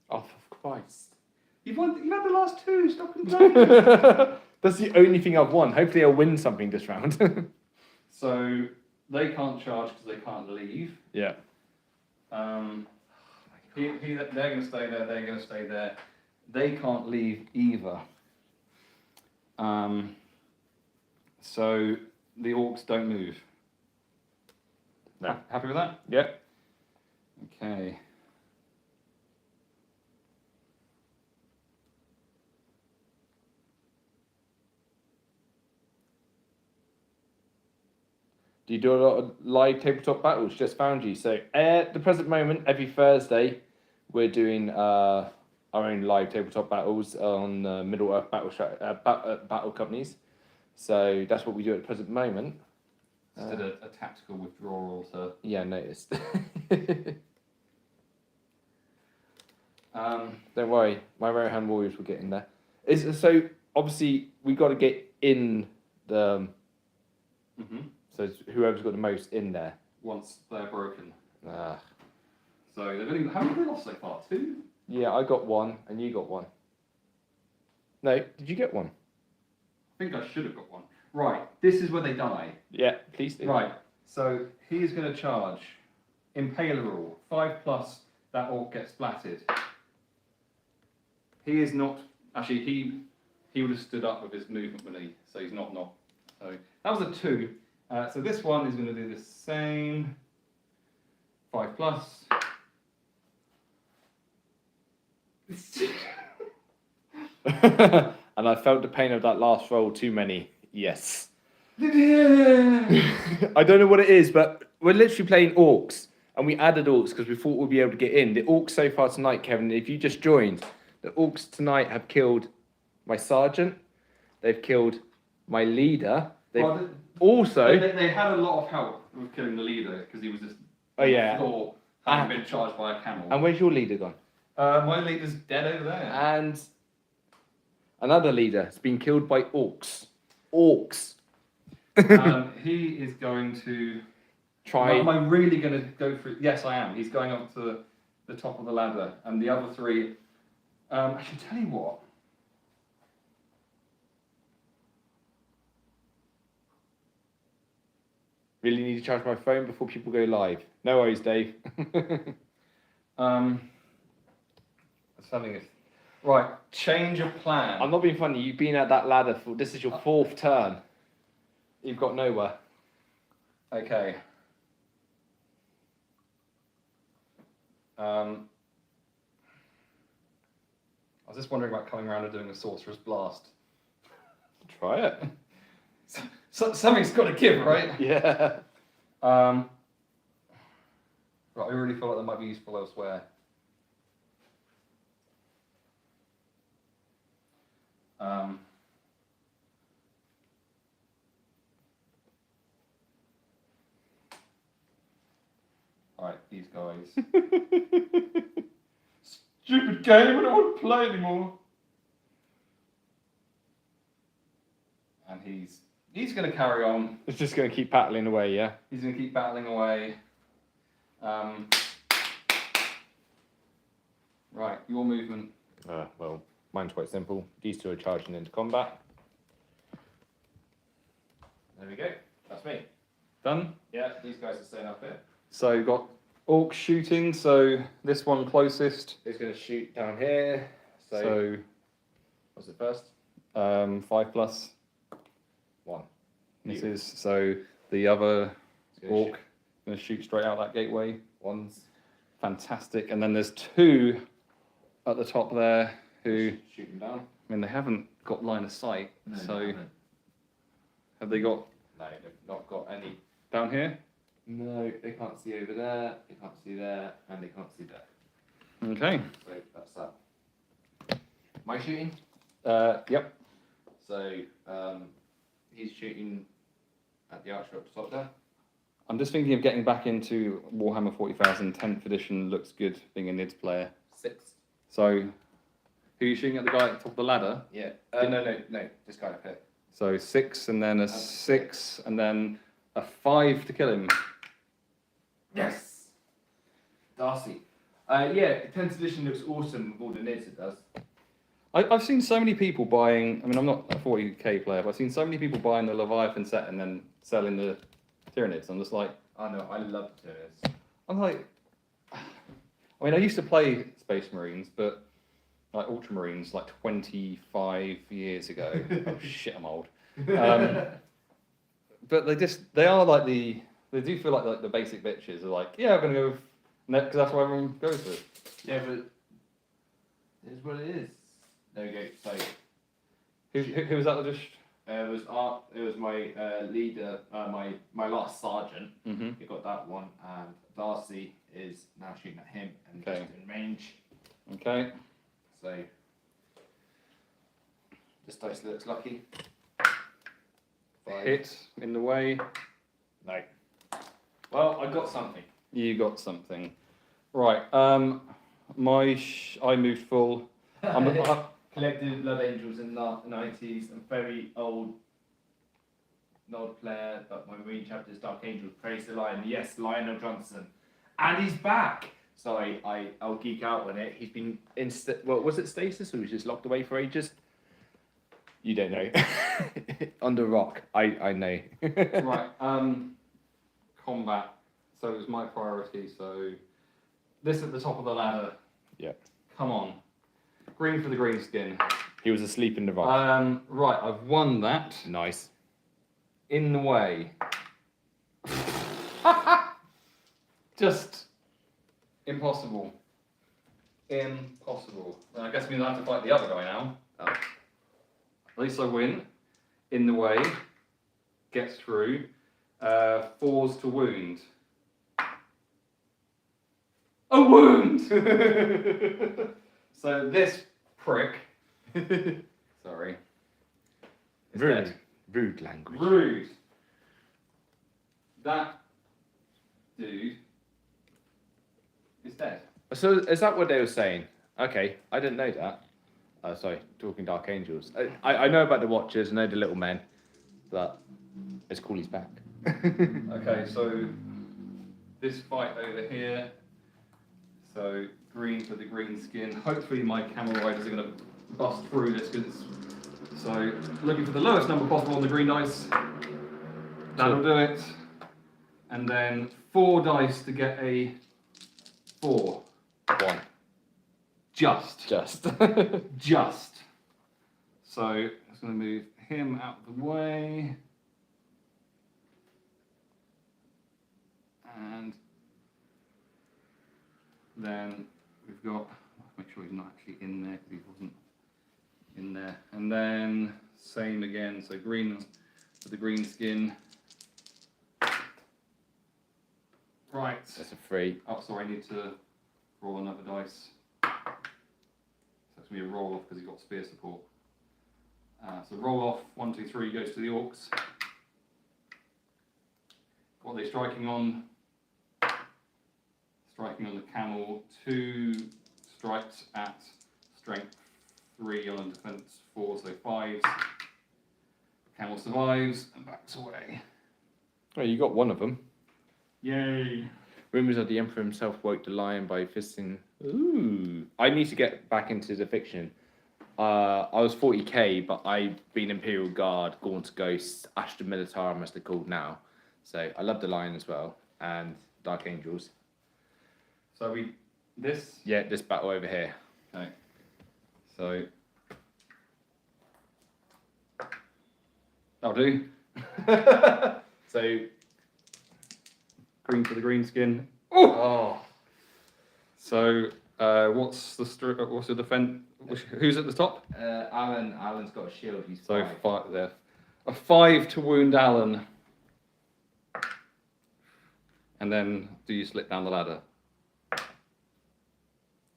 Oh, for Christ. You've had the last 2, stop complaining. That's the only thing I've won. Hopefully I'll win something this round. So they can't charge because they can't leave. Yeah. They're going to stay there, they're going to stay there. They can't leave either. So the orcs don't move. No. Happy with that? Yeah. Okay. Do you do a lot of live tabletop battles? Just found you. So at the present moment, every Thursday, we're doing our own live tabletop battles on Middle Earth battle companies. So that's what we do at the present moment. Just did a tactical withdrawal to. Yeah, I noticed. Don't worry, my Rohan warriors will get in there. So obviously we got to get in the. So it's whoever's got the most in there. Once they're broken. Ah. So they've only. How many have they lost so far? 2? Yeah, I got 1 and you got 1. No, did you get 1? I think I should have got 1. Right, this is where they die. Yeah, please do. Right, so he's going to charge. Impaler rule. 5 plus, that orc gets splatted. He is not. Actually, he would have stood up with his movement, wouldn't he? So he's not. So that was a 2. So this one is going to do the same. 5 plus. And I felt the pain of that last roll too many. Yes. I don't know what it is, but we're literally playing orcs, and we added orcs because we thought we'd be able to get in. The orcs so far tonight, Kevin, if you just joined, the orcs tonight have killed my sergeant. They've killed my leader. They've also. They had a lot of help with killing the leader because he was just Oh yeah. floor, having been charged by a camel. And where's your leader gone? My leader's dead over there. And another leader has been killed by orcs. Orcs. He is going to Try. Am I really going to go through? Yes, I am. He's going up to the top of the ladder, and the other three. I should tell you what. Really need to charge my phone before people go live. No worries, Dave. Something is right. Change of plan. I'm not being funny. You've been at that ladder for. This is your 4th turn. You've got nowhere. Okay. I was just wondering about coming around and doing a sorcerer's blast. Try it. So, something's got to give, right? Yeah. Right, I really feel like that might be useful elsewhere. Alright, these guys. Stupid game, I don't want to play anymore. And he's going to carry on. It's just going to keep paddling away, yeah? He's going to keep battling away. Right, your movement. Well, mine's quite simple. These two are charging into combat. There we go. That's me. Done? Yeah, these guys are staying up here. So you've got orcs shooting, so this one closest. He's going to shoot down here. So what's it first? 5+. 1. This is so the other He's gonna orc going to shoot straight out that gateway. One's Fantastic. And then there's 2 at the top there who, shooting down. I mean, they haven't got line of sight. No, So they haven't. have they got No, they've not got any. down here? No, they can't see over there, they can't see there, and they can't see there. Okay. So that's that. My shooting? Yep. So he's shooting at the archer up the top there. I'm just thinking of getting back into Warhammer 40,000 10th edition. Looks good being a NIDS player. 6. So, who are you shooting at the guy at the top of the ladder? Yeah. No. This guy up here. So 6 and then a 6 and then a 5 to kill him. Yes. Darcy. Yeah, 10th edition looks awesome with all the nids it does. I've seen so many people buying, I mean, I'm not a 40k player, but I've seen so many people buying the Leviathan set and then selling the Tyranids. I'm just like, I know, I love Tyranids. I'm like, I mean, I used to play Space Marines, but like Ultramarines like 25 years ago. Oh shit, I'm old. But they are like they do feel like the basic bitches are like, yeah, I'm going to go with, because that's what everyone goes with. Yeah, but it is what it is. There we go. So Who was that that just? it was my leader, my last sergeant. Mm-hmm. He got that one, and Darcy is now shooting at him and Okay. just in range. Okay. So this dice looks lucky. 5. Hit in the way. No. Well, I got something. You got something. Right. I moved full. Collected Blood Angels in the 90s. I'm very old player, but my Marine chapter is Dark Angels. Praise the Lion. Yes, Lionel Johnson. And he's back! So I'll geek out on it. He's been in, was it stasis or was he just locked away for ages? You don't know. Under rock. I know. Right. Combat. So it was my priority. So this at the top of the ladder. Yeah. Come on. Green for the green skin. He was asleep in the rock. Right. I've won that. Nice. In the way. Just impossible. Impossible. And I guess we have to fight the other guy now. At least I win. in the way, gets through. 4s to wound. A wound! So this prick, sorry. is Rude. dead. Rude language. Rude. That dude is dead. So is that what they were saying? Okay, I didn't know that. Sorry, talking Dark Angels. I know about the Watchers, I know the Little Men, but it's cool he's back. Okay, so this fight over here. So green for the green skin. Hopefully my camel riders are going to bust through this because so looking for the lowest number possible on the green dice. That'll do it. And then 4 dice to get a 4. 1. Just. Just. Just. So I'm just going to move him out of the way. And then we've got, make sure he's not actually in there because he wasn't in there. And then same again, so green with the green skin. Right. That's a 3. Oh, sorry, I need to roll another dice. So it's going to be a roll off because he's got spear support. So roll off, 1, 2, 3 goes to the orcs. What are they striking on? Striking on the camel, 2 strikes at strength, 3 on defense, 4, so 5s. Camel survives and backs away. Oh, you got one of them. Yay! Rumors of the Emperor himself woke the lion by fisting. Ooh. I need to get back into the fiction. I was 40k, but I've been Imperial Guard, Gaunt's Ghosts, Ashton Militarum as they're called now. So I love the lion as well, and Dark Angels. So this? Yeah, this battle over here. Okay. So that'll do. So Green for the green skin. oh, So what's the defense? Who's at the top? Alan's got a shield. He's So 5. 5 there. A 5 to wound Alan. And then do you slip down the ladder?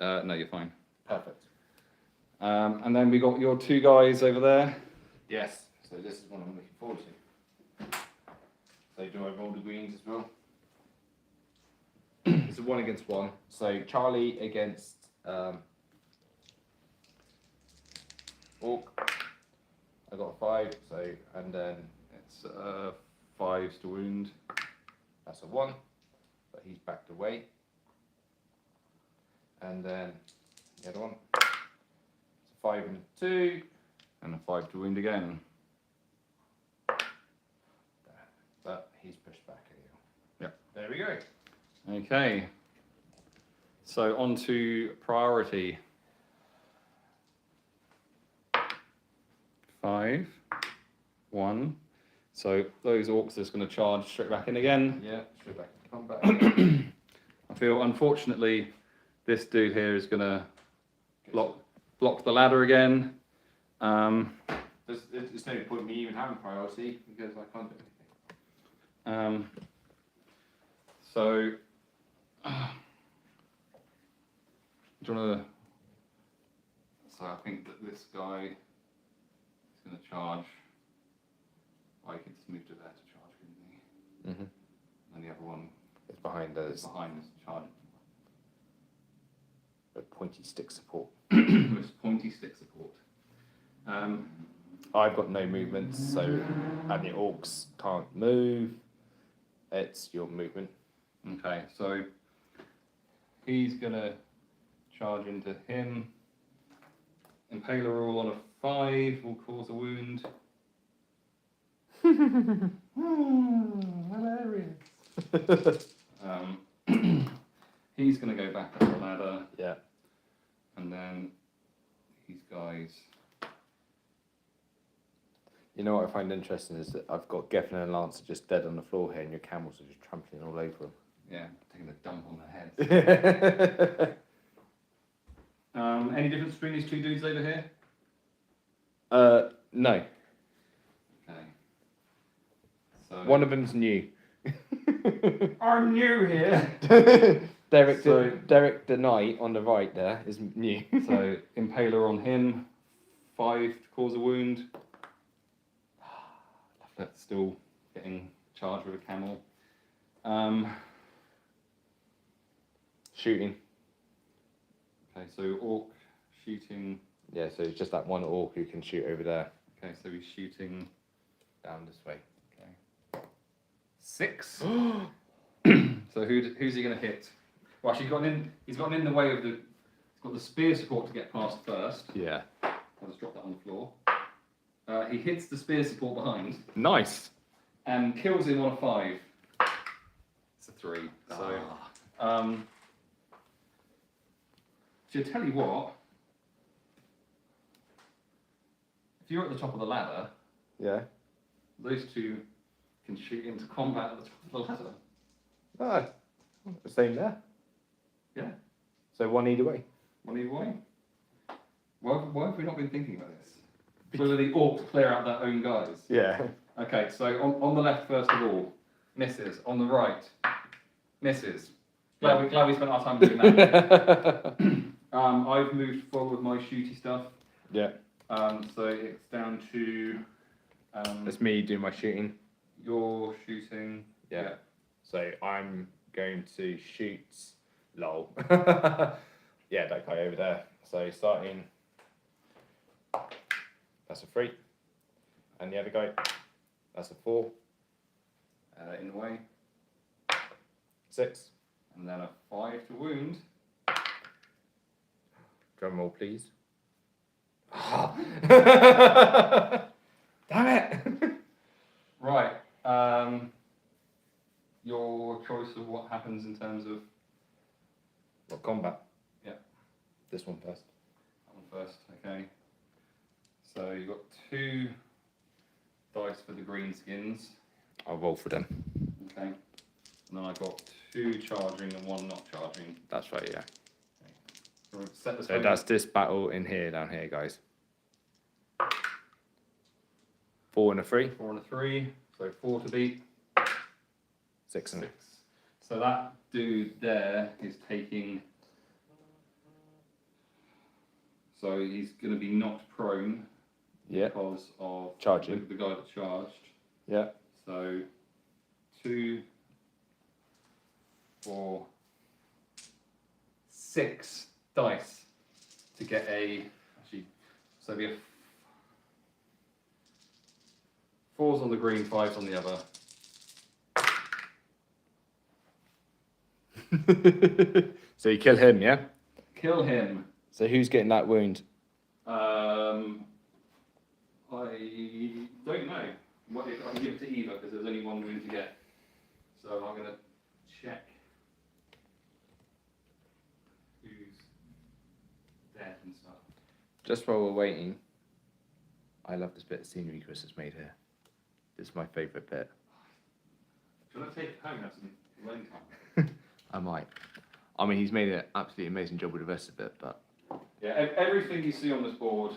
No, you're fine. Perfect. And then we got your 2 guys over there. Yes. So this is what I'm looking forward to. So do I roll the greens as well? It's a 1 against 1. So Charlie against Orc. I got a 5. So and then It's 5s to wound. that's a 1, but he's backed away. And then the other one. It's a 5 and a 2. And a 5 to wound again. But he's pushed back anyhow. Yep. There we go. Okay. So on to priority. 5, 1. So those orcs are just going to charge straight back in again. Yeah, straight back to combat. I feel, unfortunately, this dude here is going to block the ladder again. There's no point in me even having priority because I can't do anything. So, do you want to? So I think that this guy is going to charge. I could just move to there to charge, couldn't he? And the other one It's behind is us. behind us charging. With pointy stick support. With pointy stick support. I've got no movement, so and the orcs can't move. It's your movement. Okay, so he's going to charge into him. Impaler rule on a 5 will cause a wound. Hilarious. He's going to go back up the ladder, Yeah. and then these guys. You know what I find interesting is that I've got Geffen and Lancer just dead on the floor here, and your camels are just trampling all over Yeah, taking a dump on their heads. them. Any difference between these 2 dudes over here? No. So One of them's new. I'm new here. Derek, So- Derek the Knight on the right there is new. So impaler on him, 5 to cause a wound. That's still getting charged with a camel. Shooting. Okay, so orc shooting. Yeah, so it's just that one orc who can shoot over there. Okay, so he's shooting Down this way. 6. So who's he going to hit? Well, actually, he's gotten in the way of the. He's got the spear support to get past first. Yeah. I'll just drop that on the floor. He hits the spear support behind Nice. and kills him on a 5. It's a 3. So, so tell you what, if you're at the top of the ladder, Yeah. those two can shoot into combat at the top of the ladder. Ah, the same there. Yeah, So one either way. one either way. Why have we not been thinking about this? Clearly, the orcs clear out their own guys. Yeah. Okay, so on the left first of all, misses. On the right, misses. Glad we spent our time doing that. I've moved forward with my shooty stuff. Yeah. So it's down to That's me doing my shooting. your shooting. Yeah. So I'm going to shoot. Lol. Yeah, that guy over there. So starting. That's a 3. And the other guy. That's a 4. In the way, 6. and then a 5 to wound. Drum roll, please. Damn it! Right. Your choice of what happens in terms of What combat? Yeah. This one first. that one first. Okay. So you've got 2 dice for the green skins. I'll roll for them. Okay. And then I've got 2 charging and 1 not charging. That's right, yeah. So we'll set the So that's this battle in here, down here, guys. 4 and a 3. 4 and a 3. So 4 to beat. 6 and a 6. So that dude there is taking. So he's going to be knocked prone Yeah. because of Charging. the guy that charged. Yeah. So 2, 4, 6 dice to get a. Actually, so we have 4s on the green, 5s on the other. So you kill him, yeah? Kill him. So who's getting that wound? I don't know. What if I can give it to Eva because there's only one wound to get. So I'm going to check who's dead and stuff. Just while we're waiting, I love this bit of scenery Chris has made here. This is my favourite bit. Do you want to take it home and have some running time? I might. I mean, he's made an absolutely amazing job with the rest of it, but Yeah, everything you see on this board,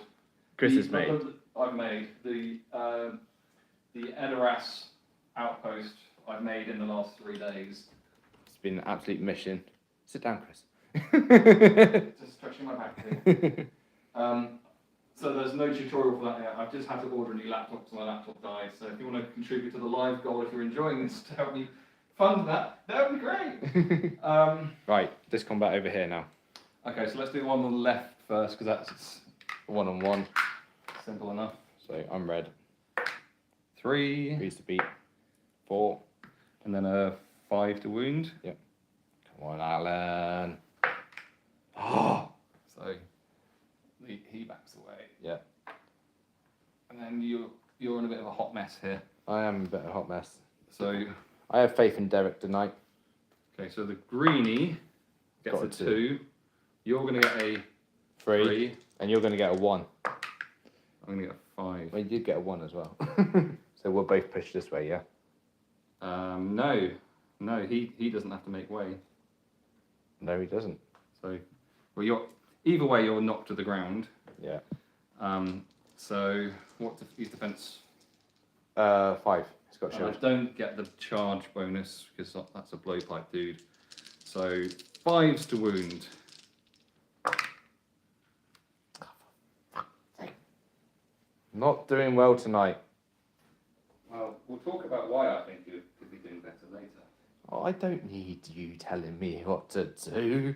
Chris has made. I've made the Edoras outpost. I've made in the last 3 days. It's been an absolute mission. Sit down, Chris. Just stretching my back here. So there's no tutorial for that yet. I've just had to order a new laptop because my laptop died. So if you want to contribute to the live goal, if you're enjoying this to help me fund that, that would be great. Right, this combat over here now. Okay, so let's do the one on the left first because that's 1-on-1. simple enough. So I'm red. 3, 3's to beat. 4. and then a 5 to wound. Come on, Alan. Oh! So he backs away. Yeah. And then you're in a bit of a hot mess here. I am a bit of a hot mess. So I have faith in Derek tonight. okay, so the greenie gets Got a a 2. You're going to get a 3. 3. And you're going to get a 1. I'm going to get a 5. Well, you did get a 1 as well. So we'll both push this way, yeah? No, he doesn't have to make way. No, he doesn't. So, well, either way, you're knocked to the ground. Yeah. So, what's his defense? 5. It's got And I shield. don't get the charge bonus because that's a blowpipe dude. So 5s to wound. Not doing well tonight. Well, we'll talk about why I think you could be doing better later. Oh, I don't need you telling me what to do.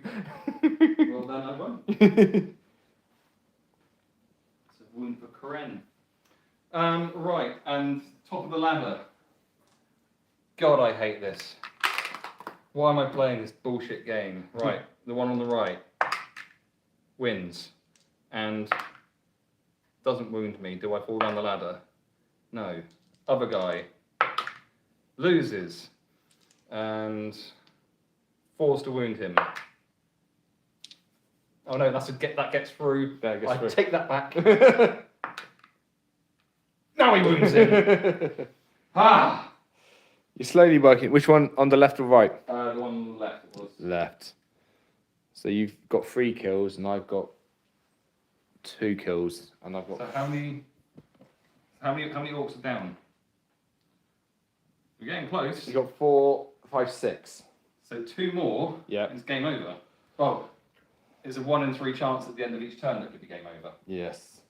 Well, then I won't. It's a wound for Karen. Right, and top of the ladder. God, I hate this. Why am I playing this bullshit game? Right, the one on the right wins and doesn't wound me. Do I fall down the ladder? No. Other guy loses and forced to wound him. Oh no, that gets through. That gets I through. take that back. Now he wounds him. Ah! You're slowly working. Which one, on the left or right? The one on the left it was. Left. So you've got 3 kills, and I've got 2 kills, and I've got. So how many orcs are down? We're getting close. You got 4, 5, 6. So 2 more. Yeah. And it's game over. Well, it's a 1 in 3 chance at the end of each turn that it could be game over. Yes.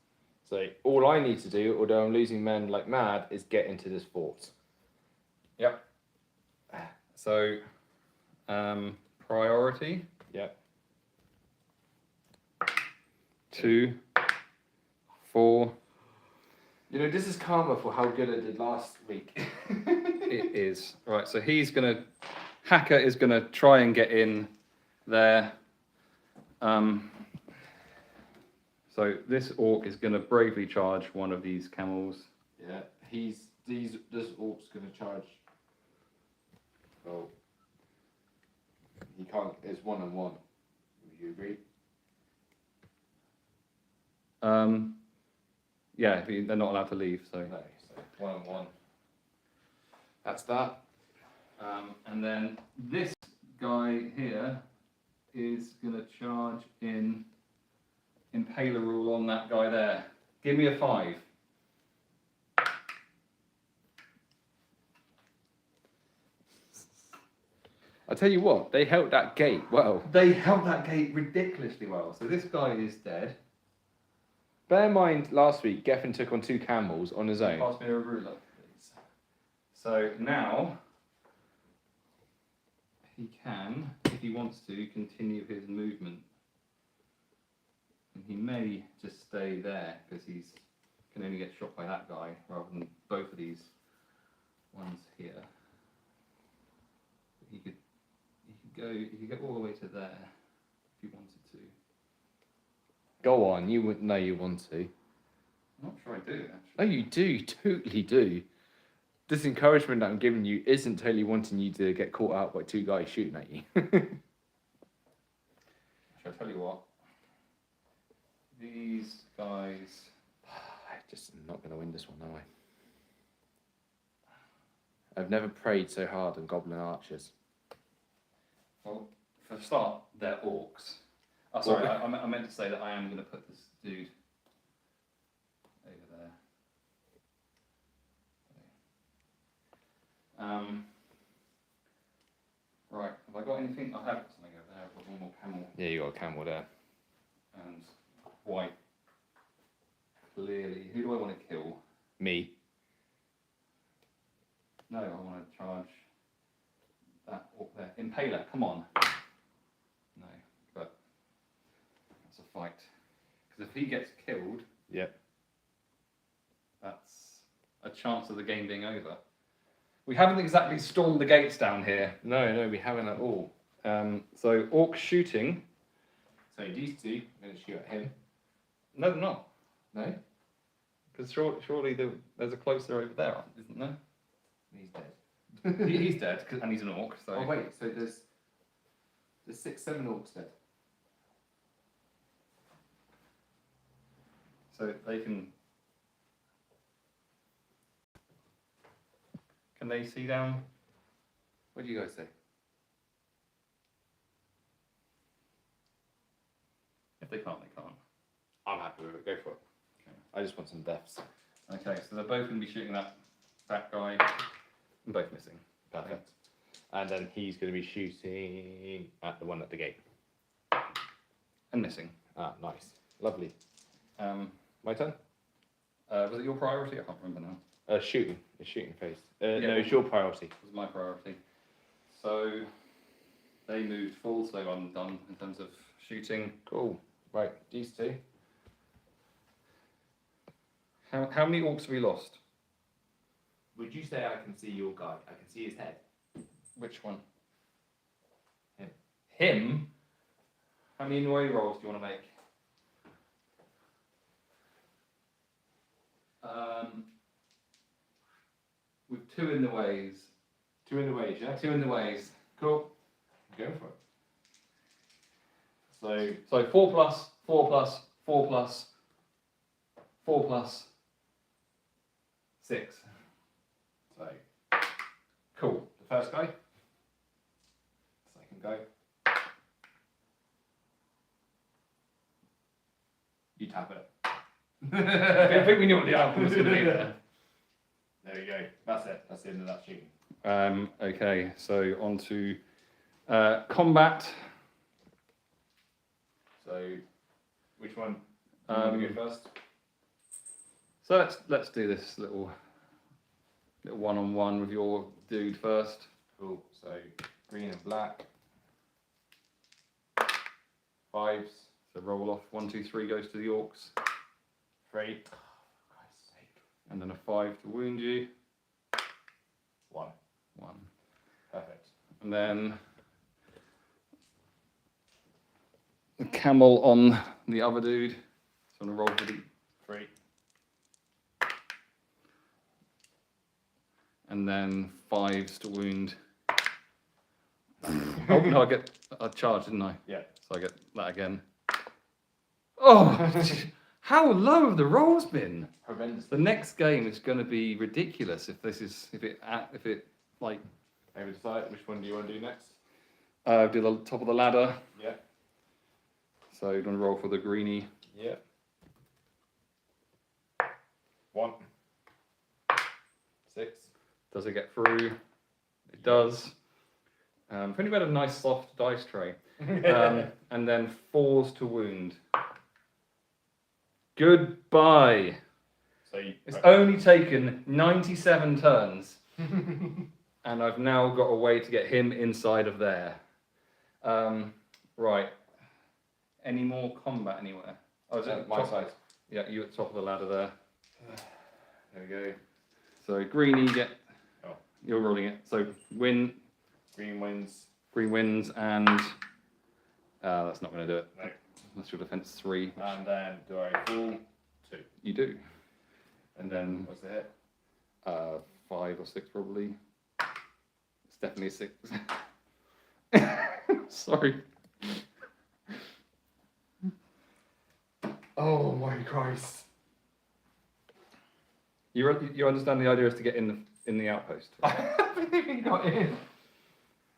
So all I need to do, although I'm losing men like mad, is get into this fort. Yep. So, priority. Yep. 2, 4. You know, this is karma for how good I did last week. It is. Right, so Hacker is gonna try and get in there. So this orc is gonna bravely charge one of these camels. Yeah, this orc's gonna charge. Oh, he can't. It's 1-on-1. Would you agree? Yeah, they're not allowed to leave, so. No, so 1-on-1. That's that. And then this guy here is gonna charge in Impaler rule on that guy there. Give me a 5. I tell you what, they held that gate well. They held that gate ridiculously well. So this guy is dead. Bear in mind, last week Geffen took on 2 camels on his own. Pass me a ruler, please. So now he can, if he wants to, continue his movement. And he may just stay there because he's can only get shot by that guy rather than both of these ones here. He could go all the way to there if he wanted to. Go on, you wouldn't know you want to. I'm not sure I do actually. No, you do, you totally do. This encouragement that I'm giving you isn't totally wanting you to get caught out by 2 guys shooting at you. Shall I tell you what? These guys. I'm just not going to win this one, am I? I've never prayed so hard on Goblin Archers. Well, for a start, they're orcs. Oh, sorry, I meant to say that I am going to put this dude over there. Right, have I got anything? I have got something over there. I've got one more camel Yeah, you got a camel there. and white. Clearly, who do I want to kill? Me. No, I want to charge that orc there. Impaler, come on. No, but that's a fight. Because if he gets killed, Yep. that's a chance of the game being over. We haven't exactly stormed the gates down here. No, we haven't at all. So orc shooting. So these 2, I'm going to shoot at him. No, they're not. No? Because surely there's a closer over there, isn't there? He's dead. He's dead, and he's an orc. So. Oh wait, so there's 6, 7 orcs dead. So they can. Can they see down? What do you guys say? If they can't, they can't. I'm happy with it. Go for it. Okay. I just want some deaths. Okay, so they're both going to be shooting that guy. Both missing. Perfect. And then he's going to be shooting at the one at the gate. And missing. Ah, nice. Lovely. Um, My turn? was it your priority? I can't remember now. Shooting. It's shooting phase. Yeah. No, it's your priority. It was my priority. So they moved full, so I'm done in terms of shooting. Cool. Right, these two. How many orcs have we lost? Would you say I can see your guy? I can see his head. Which one? Him. Him? How many annoy rolls do you want to make? With 2 in the ways. 2 in the ways, yeah? 2 in the ways. Cool. I'm going for it. So 4 plus, 4 plus, 4 plus, 4 plus, 6. So, Cool. the first guy. Second guy. You tap it. I think we knew what the outcome was going to be there. There we go. That's it. That's the end of that shooting. Okay, so on to combat. So, which one? Do you want to go first? So let's do this little one-on-one with your dude first. Cool. So, green and black. 5s. So roll off 1, 2, 3 goes to the orcs, 3. For Christ's sake. and then a 5 to wound you. 1. 1, Perfect. and then the camel on the other dude. So I'm gonna roll for the 3. and then 5s to wound. Oh no, I get a charge, didn't I? Yeah. So I get that again. Oh, how low have the rolls been? Horrendous. The next game is going to be ridiculous if it like Maybe decide which one do you want to do next? do the top of the ladder. Yeah. So you're going to roll for the greenie. Yeah. 1. 6. Does it get through? It does. If only we had a nice soft dice tray. And then 4s to wound. Goodbye. So you, It's only taken 97 turns. And I've now got a way to get him inside of there. Right. Any more combat anywhere? Oh, is it my top? side. Yeah, you at the top of the ladder there. There we go. So greenie get. Oh. You're rolling it. So win. Green wins. Green wins and. That's not going to do it. No. That's your defense 3. And then do I fall? 2. You do. And then What's the hit? 5 or 6 probably. It's definitely 6. Sorry. Oh my Christ. You understand the idea is to get in the outpost. I haven't even got in.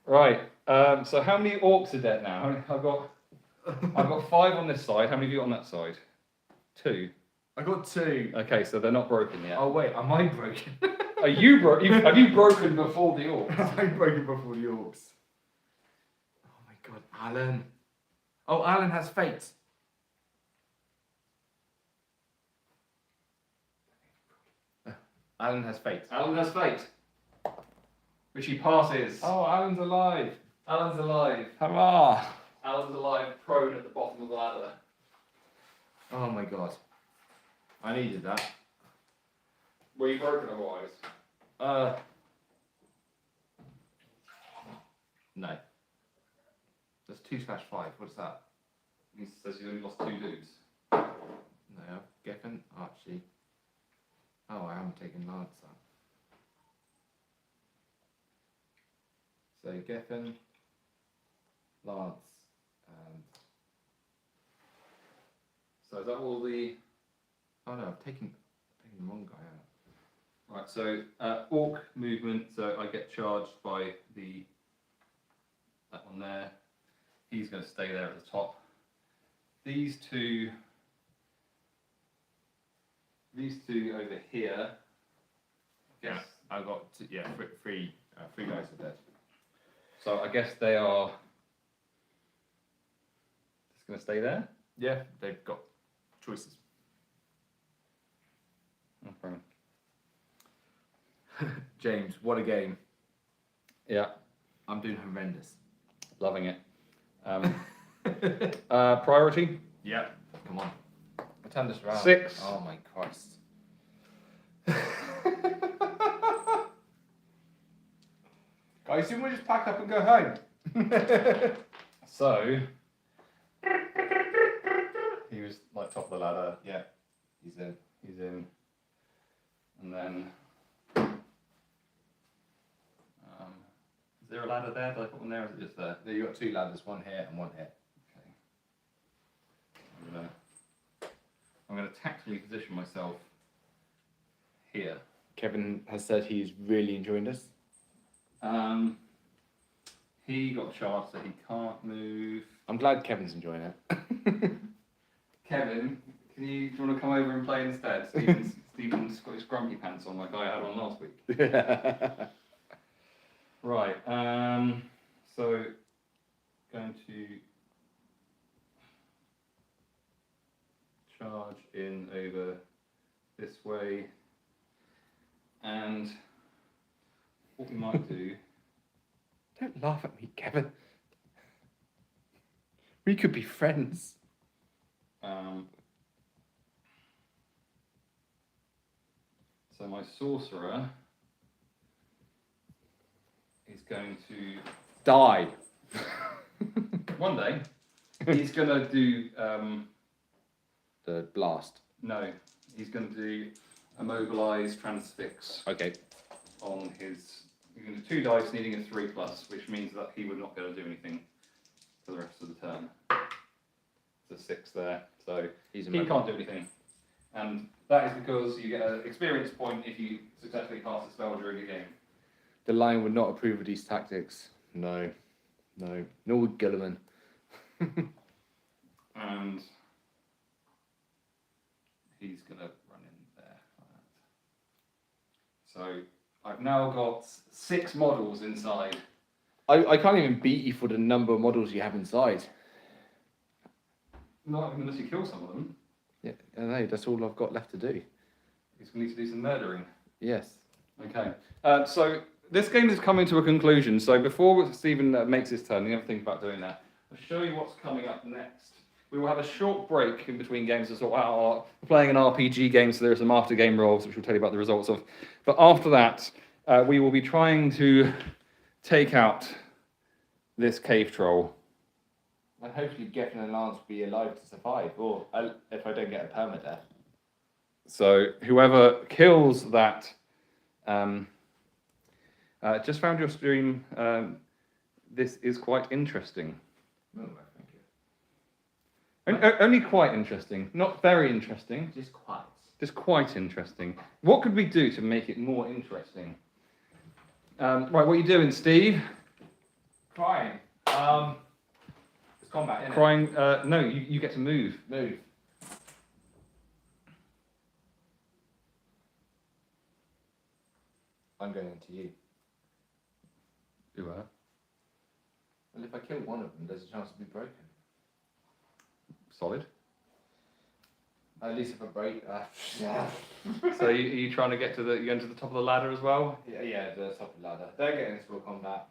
Right. So how many orcs are dead now? I've got 5 on this side. How many have you got on that side? 2. I got 2. Okay, so they're not broken yet. Oh wait, am I broken? Are you have you broken before the orcs? Am I broken before the orcs? Oh my God, Alan. Oh, Alan has fate. Alan has fate. Alan has fate. Which he passes. Oh, Alan's alive. Alan's alive. Hurrah. Alan's alive, prone at the bottom of the ladder. Oh my God. I needed that. Were you broken otherwise? No. That's 2/5. What's that? He says you only lost 2 dudes. No, Geffen, Archie. Oh, I haven't taken Lance up. So Geffen, Lance, and So is that all the... oh no, I've taken the wrong guy out. Right, so orc movement, so I get charged by that one there. He's going to stay there at the top. These two over here, I guess I got three guys are dead. So I guess they are just going to stay there. Yeah, they've got choices. Okay. James, what a game! Yeah, I'm doing horrendous. loving it. Priority. Yeah, come on. I turn this around. 6. Oh my Christ. Guys, you want to just pack up and go home? So he was like top of the ladder. Yeah, he's in. He's in, and then is there a ladder there? Did I put one there? Or is it just there? No, you got 2 ladders, one here and one here. Okay. I'm gonna tactfully position myself here. Kevin has said he's really enjoying this. He got charged, so he can't move. I'm glad Kevin's enjoying it. Kevin, do you want to come over and play instead? Stephen's got his grumpy pants on like I had on last week. Right, so going to charge in over this way, and what we might do. Don't laugh at me, Kevin. We could be friends. So my sorcerer is going to Die. one day. He's going to do The blast. no. He's going to do immobilize transfix Okay. on his. You're going to do 2 dice, needing a 3+, which means that he would not be able to do anything for the rest of the turn. It's a 6 there, so He's he can't do anything. And that is because you get an experience point if you successfully pass a spell during a game. The Lion would not approve of these tactics. No. No. Nor would Gilliman. And he's going to run in there like that. So I've now got 6 models inside. I can't even beat you for the number of models you have inside. Not even unless you kill some of them. Yeah, I know, that's all I've got left to do. He's going to need to do some murdering. Yes. Okay. So this game is coming to a conclusion. So before Stephen makes his turn, you have to think about doing that. I'll show you what's coming up next. We will have a short break in between games to sort out. We're playing an RPG game, so there are some after game rolls, which we'll tell you about the results of. But after that, we will be trying to take out this cave troll. And hopefully Geffen and Lance will be alive to survive, or if I don't get a permadeath. So whoever kills that, just found your stream. This is quite interesting. Oh, thank you. Only quite interesting, not very interesting. Just quiet. Just quite interesting. What could we do to make it more interesting? Right, what are you doing, Steve? Crying. It's combat, innit? Crying? No, you get to move. Move. I'm going into you. You are. Well, if I kill one of them, there's a chance to be broken. Solid. At least if I break, So are you trying to get to you going to the top of the ladder as well? yeah, the top of the ladder. They're getting into a combat.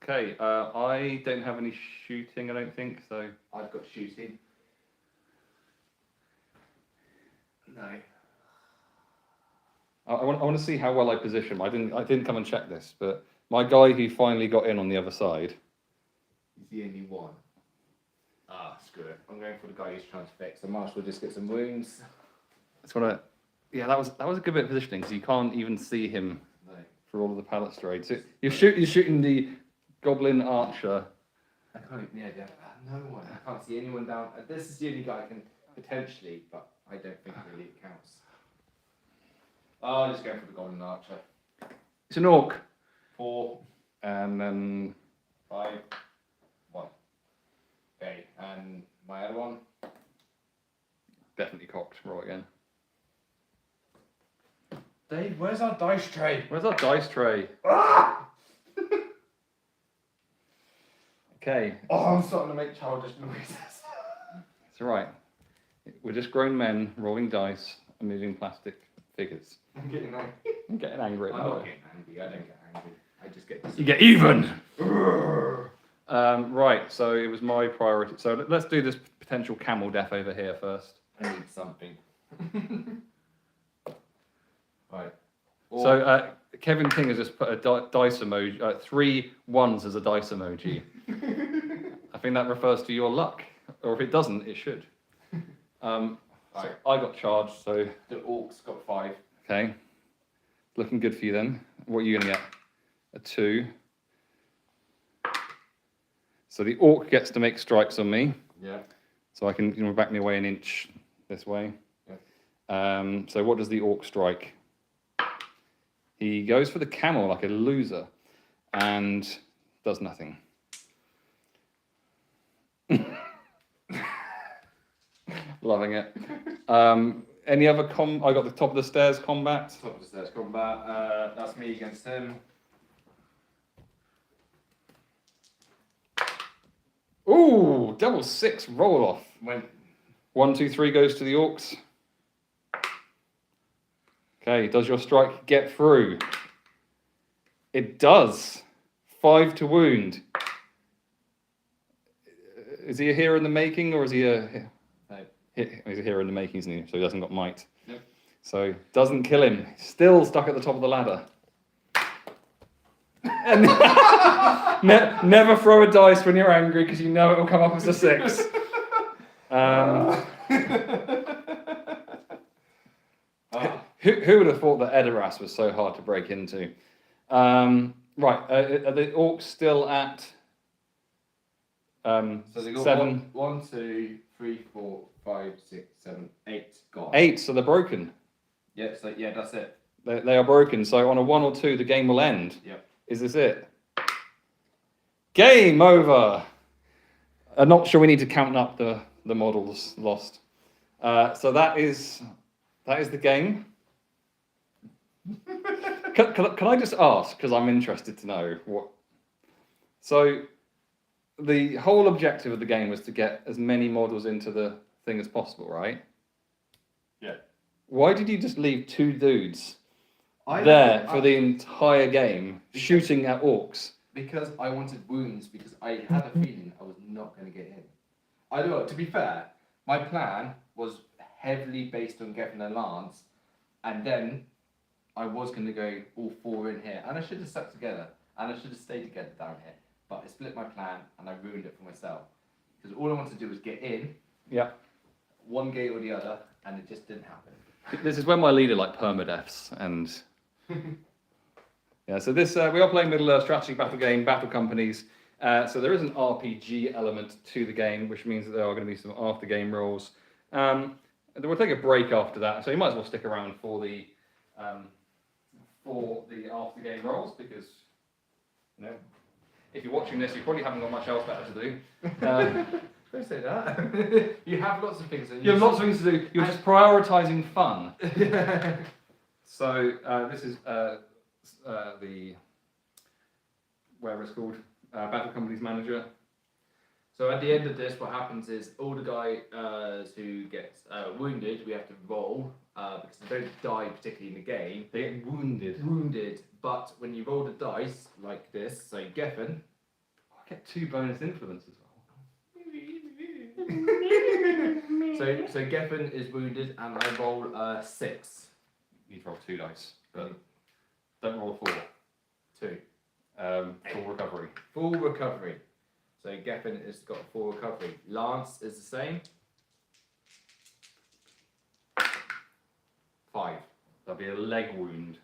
Okay, I don't have any shooting, I don't think, so... I've got shooting. No. I want to see how well I position. I didn't come and check this, but my guy who finally got in on the other side... He's the only one. Ah, screw it. I'm going for the guy who's trying to fix. I might as well just get some wounds. Just want to... Yeah, that was a good bit of positioning, because you can't even see him No. for all of the balustrades. So you're shooting the goblin archer. I can't even, no one. I can't see anyone down. This is the only guy I can potentially, but I don't think really it counts. Oh, I'll just go for the golden archer. It's an orc. 4, And then 5, 1. Okay, and my other one. definitely cocked. Roll again. Dave, where's our dice tray? Where's our dice tray? Okay. Oh, I'm starting to make childish noises. It's all right. We're just grown men rolling dice and moving plastic figures. I'm getting angry. I'm getting angry. I'm not getting angry. I don't get angry. I just get. You get even. Right. So it was my priority. So let's do this potential camel death over here first. I need something. Right. So Kevin King has just put a dice emoji, 3 1s as a dice emoji. I think that refers to your luck, or if it doesn't, it should. So Right. I got charged, so The orcs got 5. okay, looking good for you then. What are you gonna get? A 2. So the orc gets to make strikes on me, Yeah. so I can back me away an inch this way. Yeah. So what does the orc strike? He goes for the camel like a loser, and does nothing. Loving it. Any other I got the top of the stairs combat. Top of the stairs combat. That's me against him. Ooh, double 6 roll off. When 1, 2, 3 goes to the orcs. Okay, does your strike get through? It does. 5 to wound. Is he a hero in the making, or is he a? No. He's a hero in the making, isn't he? So he hasn't got might. Nope. So doesn't kill him. Still stuck at the top of the ladder. And never throw a dice when you're angry because you know it will come up as a 6. Who would have thought that Edoras was so hard to break into? Right, are the orcs still at So they got 7? 1, 2, 3, 4, 5, 6, 7, 8 gone. 8, so they're broken. Yeah, so yeah, that's it. They are broken, so on a 1 or 2, the game will end. Yep. Is this it? Game over! I'm not sure we need to count up the models lost. So that is the game. Can I just ask, because I'm interested to know what... So the whole objective of the game was to get as many models into the thing as possible, right? Yeah. Why did you just leave 2 dudes I there for the entire game shooting at orcs? Because I wanted wounds, because I had a feeling I was not going to get in. I don't know, to be fair, my plan was heavily based on getting a lance, and then I was going to go all 4 in here, and I should have stuck together, and I should have stayed together down here, but I split my plan, and I ruined it for myself. Because all I wanted to do was get in, Yeah. one gate or the other, and it just didn't happen. This is when my leader like permadeaths and yeah. So this we are playing Middle Earth strategy battle game, Battle Companies. So there is an RPG element to the game, which means that there are going to be some after game rolls. And then we'll take a break after that, so you might as well stick around for the after game rolls because if you're watching this, you probably haven't got much else better to do. Don't say that. You have lots of things. You have lots of things to do. You're just prioritising fun. So this is the whatever it's called, Battle Companies Manager. So at the end of this, what happens is all the guys who get wounded, we have to roll because they don't die particularly in the game. They get wounded. Wounded, but when you roll the dice like this, so Geffen. I get 2 bonus influence as well. So Geffen is wounded, and I roll 6. You need to roll 2 dice, but don't roll 4. 2. Full recovery. Full recovery. So Geffen has got full recovery. Lance is the same. 5. That'll be a leg wound.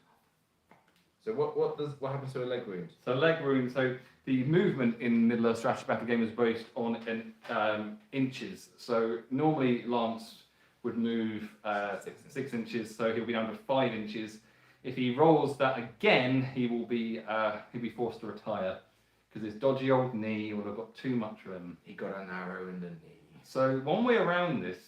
So what happens to a leg wound? So leg wound. So the movement in Middle Earth strategy battle game is based on inches. So normally Lance would move 6 inches, so he'll be down to 5 inches. If he rolls that again, he'll be forced to retire because his dodgy old knee will have got too much of him. He got an arrow in the knee. So one way around this,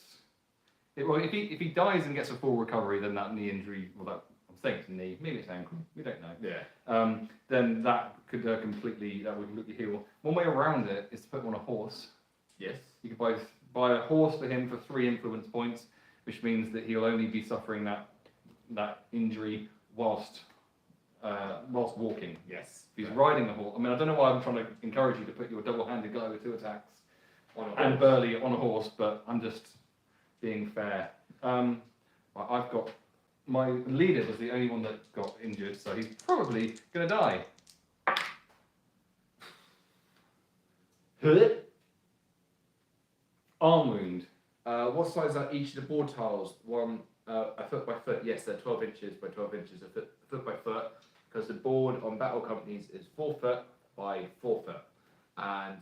if he dies and gets a full recovery, then that knee injury, well, that saying it's a knee, maybe it's ankle, we don't know. Yeah. Then that could that would completely heal. One way around it is to put him on a horse. Yes. You could buy a horse for him for 3 influence points, which means that he'll only be suffering that injury whilst walking. Yes. If he's riding a horse, I mean, I don't know why I'm trying to encourage you to put your double-handed guy with 2 attacks and Burley on a horse, but I'm just being fair. I've got my leader was the only one that got injured, so he's probably going to die. Arm wound. What size are each of the board tiles? One, a foot by foot. Yes, they're 12 inches by 12 inches, a foot by foot. Because the board on Battle Companies is 4 foot by 4 foot, and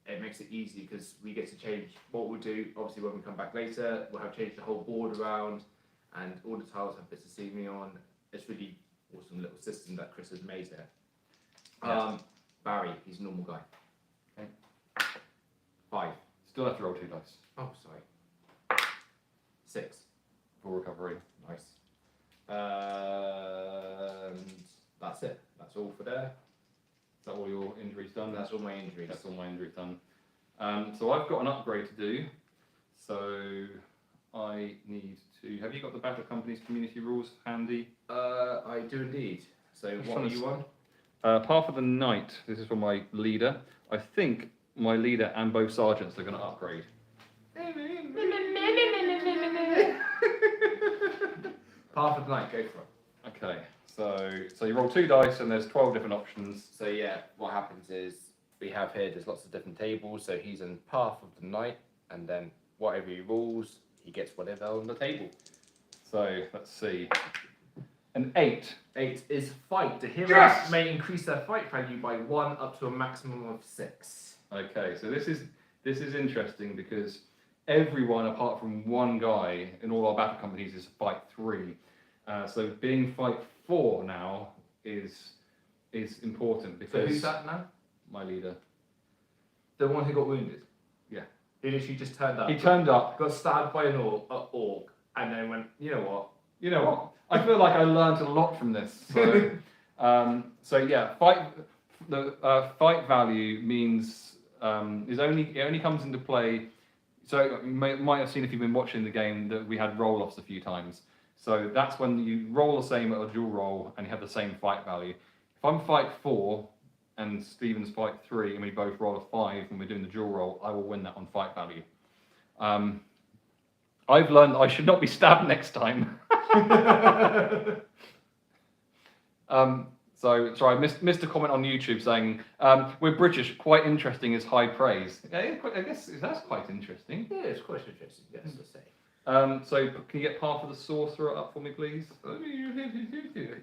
it makes it easy because we get to change what we'll do. Obviously, when we come back later, we'll have changed the whole board around, and all the tiles have bits of scenery on. It's really awesome little system that Chris has made here. Yeah. Barry, he's a normal guy. Okay. 5. Still have to roll 2 dice Oh, sorry. 6. for recovery. Nice. And that's it. That's all for there. Is that all your injuries done? That's all my injuries. That's all my injuries done. So I've got an upgrade to do. So I need to. Have you got the Battle Company's community rules handy? I do indeed. So I'm what trying are to you on? Path of the Night. This is for my leader. I think my leader and both sergeants are going to upgrade. Path of the Night, go for it. Okay. So you roll 2 dice and there's 12 different options. So yeah, what happens is we have here, there's lots of different tables. So he's in Path of the Night, and then whatever he rolls, he gets whatever on the table. So let's see. An 8. 8 is fight. The heroes Yes! may increase their fight value by 1 up to a maximum of 6. Okay, so this is interesting because everyone apart from one guy in all our battle companies is fight 3. So being fight 4 now is important So because who's that now? my leader. The one who got wounded? Yeah. He literally just turned up. He turned up. Got stabbed by an orc, and then went, you know what? You know what? I feel like I learned a lot from this. So, so yeah, fight value means it only comes into play. So you might have seen if you've been watching the game that we had roll-offs a few times. So that's when you roll the same at a dual roll and you have the same fight value. If I'm fight 4 and Stephen's fight 3 and we both roll a 5 when we're doing the dual roll, I will win that on fight value. I've learned I should not be stabbed next time. So sorry, I missed a comment on YouTube saying we're British. Quite interesting is high praise. Yeah, I guess that's quite interesting. Yeah, it's quite interesting, yes, to say. So can you get Path of the Sorcerer up for me, please?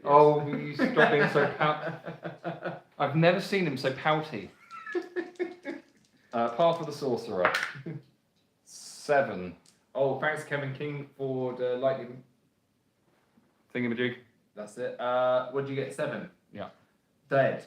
Oh, you stop being so pout. I've never seen him so pouty. Path of the Sorcerer. 7. Oh, thanks, Kevin King, for the lightning. Thingamajig. That's it. What did you get? 7? Yeah. Dead.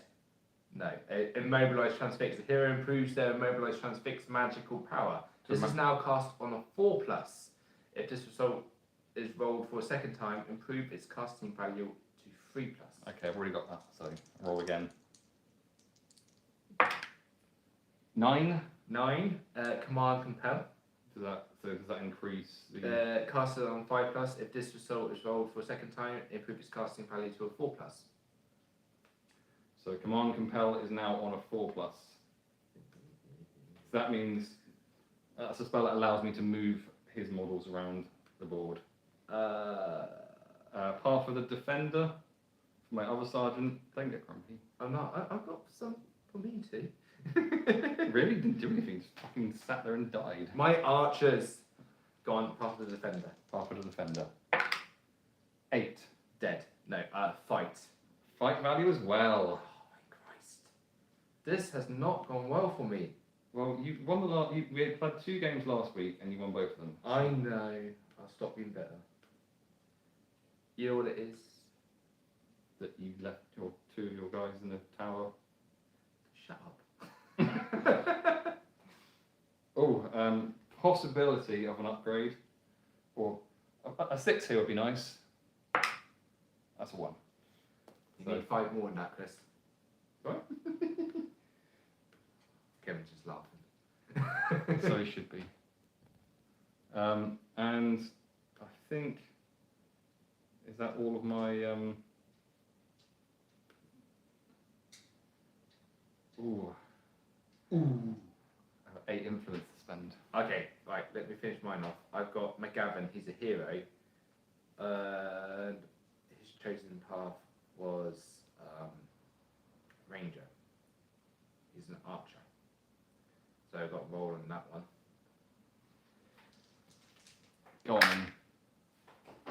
No. Immobilized transfix. The hero improves their immobilized transfix magical power. This is now cast on a 4+. If this result is rolled for a second time, improve its casting value to 3+. Okay, I've already got that. So roll again. 9. 9. Command compel. Does that increase the? Cast it on 5+. If this result is rolled for a second time, improve its casting value to a 4+. So Command Compel is now on a 4+. So that means that's a spell that allows me to move his models around the board. Path of the Defender for my other sergeant. Don't get grumpy. I'm not. I've got some for me too. Really? Didn't do anything. Just fucking sat there and died. My archers gone. Path of the Defender. Path of the Defender. 8. Dead. No. Fight. Fight value as well. Oh my Christ! This has not gone well for me. Well, you won the last. We had played 2 games last week, and you won both of them. I know. I'll stop being better. You know what it is? That you left 2 of your guys in the tower. Shut up. Possibility of an upgrade, or a 6 here would be nice. A That's a 1. You So- need 5 more than that, Chris. What? Kevin's just laughing. So it should be. And I think, is that all of my, ooh. I have 8 influence to spend. Okay, right, let me finish mine off. I've got McGavin, he's a hero. And his chosen path was Ranger. He's an archer. So I got a roll on that one. Go on then.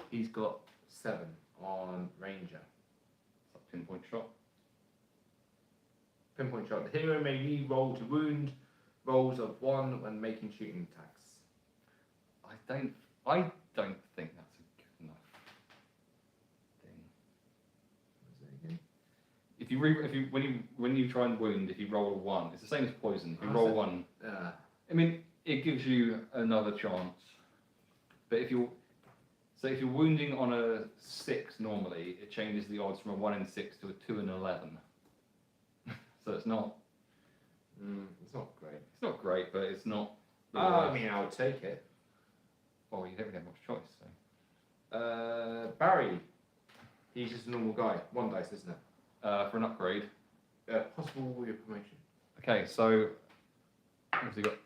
He's got 7 on Ranger. It's a pinpoint shot. Pinpoint shot. The hero may re-roll to wound rolls of 1 when making shooting attacks. I don't think that's a good enough thing. What was it again? If you when you try and wound, if you roll a 1, it's the same as poison. If you Oh, roll so- 1, Uh, I mean, it gives you another chance. But if you're wounding on a 6 normally, it changes the odds from a 1 in 6 to a 2 in 11. So it's not it's not great. it's not great, but it's not. the I worst. mean, I would take it. Well, you don't really have much choice. So. Barry. He's just a normal guy. 1 dice, isn't it? For an upgrade. Possible your promotion. Okay, so what's he got?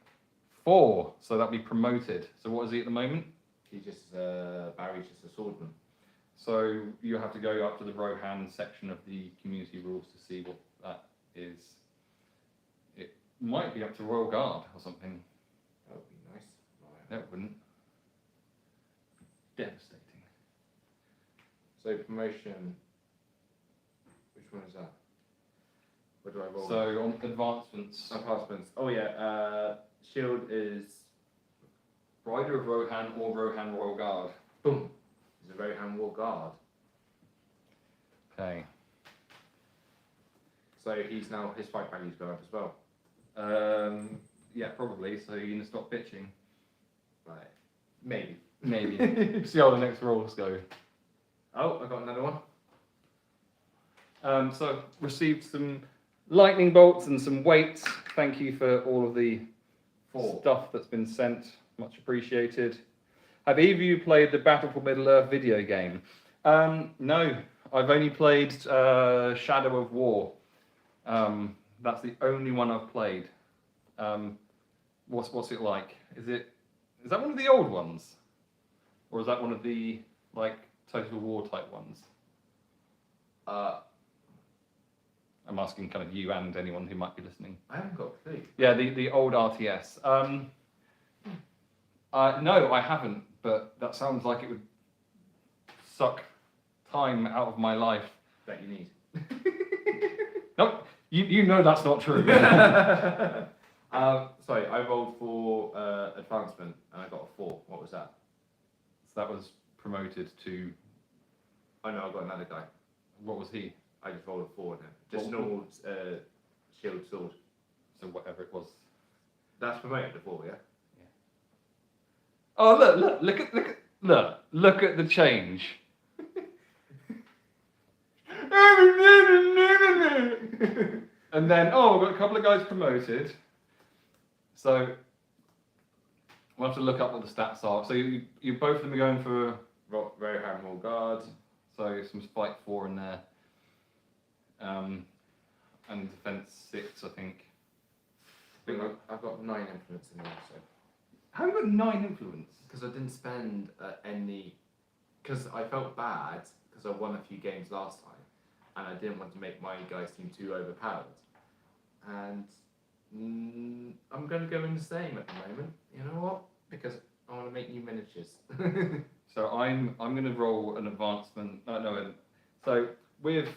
4. So that'll be promoted. So what is he at the moment? He's just Barry's just a swordsman. So you have to go up to the Rohan section of the community rules to see what that is. It might be up to Royal Guard or something. That would be nice. Right. No, it wouldn't. Devastating. So promotion. Which one is that? What do I roll? So on advancements, Advancements. Oh yeah. Shield is Rider of Rohan or Rohan Royal Guard. boom. He's a Rohan War Guard. Okay. So he's now his fight value's going up as well. Yeah, probably. So you're gonna stop bitching. Right. Maybe. Maybe. See how the next rolls go. Oh, I got another one. So I've received some lightning bolts and some weights. Thank you for all of the 4. stuff that's been sent. Much appreciated. Have either of you played the Battle for Middle-earth video game? No, I've only played Shadow of War. That's the only one I've played. What's it like? Is that one of the old ones, or is that one of the like Total War type ones? I'm asking kind of you and anyone who might be listening. I haven't got a clue. Yeah, the old RTS. No, I haven't, but that sounds like it would suck time out of my life. That you need. No, you know that's not true. Sorry, I rolled for advancement and I got a 4. What was that? So that was promoted to, Oh no, I got another guy. what was he? I just rolled a 4 in it. Just What- normal shield sword. So whatever it was. That's promoted to 4, yeah? Oh look at the change. And then, oh, we've got a couple of guys promoted. So we'll have to look up what the stats are. So you both of them are going for, Rohan War Guard. so some Spike 4 in there. And Defense 6, I think. I've got 9 influence in there, so. How have you got 9 influence? Because I didn't spend any. Because I felt bad because I won a few games last time, and I didn't want to make my guys team too overpowered. And I'm going to go in the same at the moment. You know what? Because I want to make new miniatures. So I'm going to roll an advancement. So with, it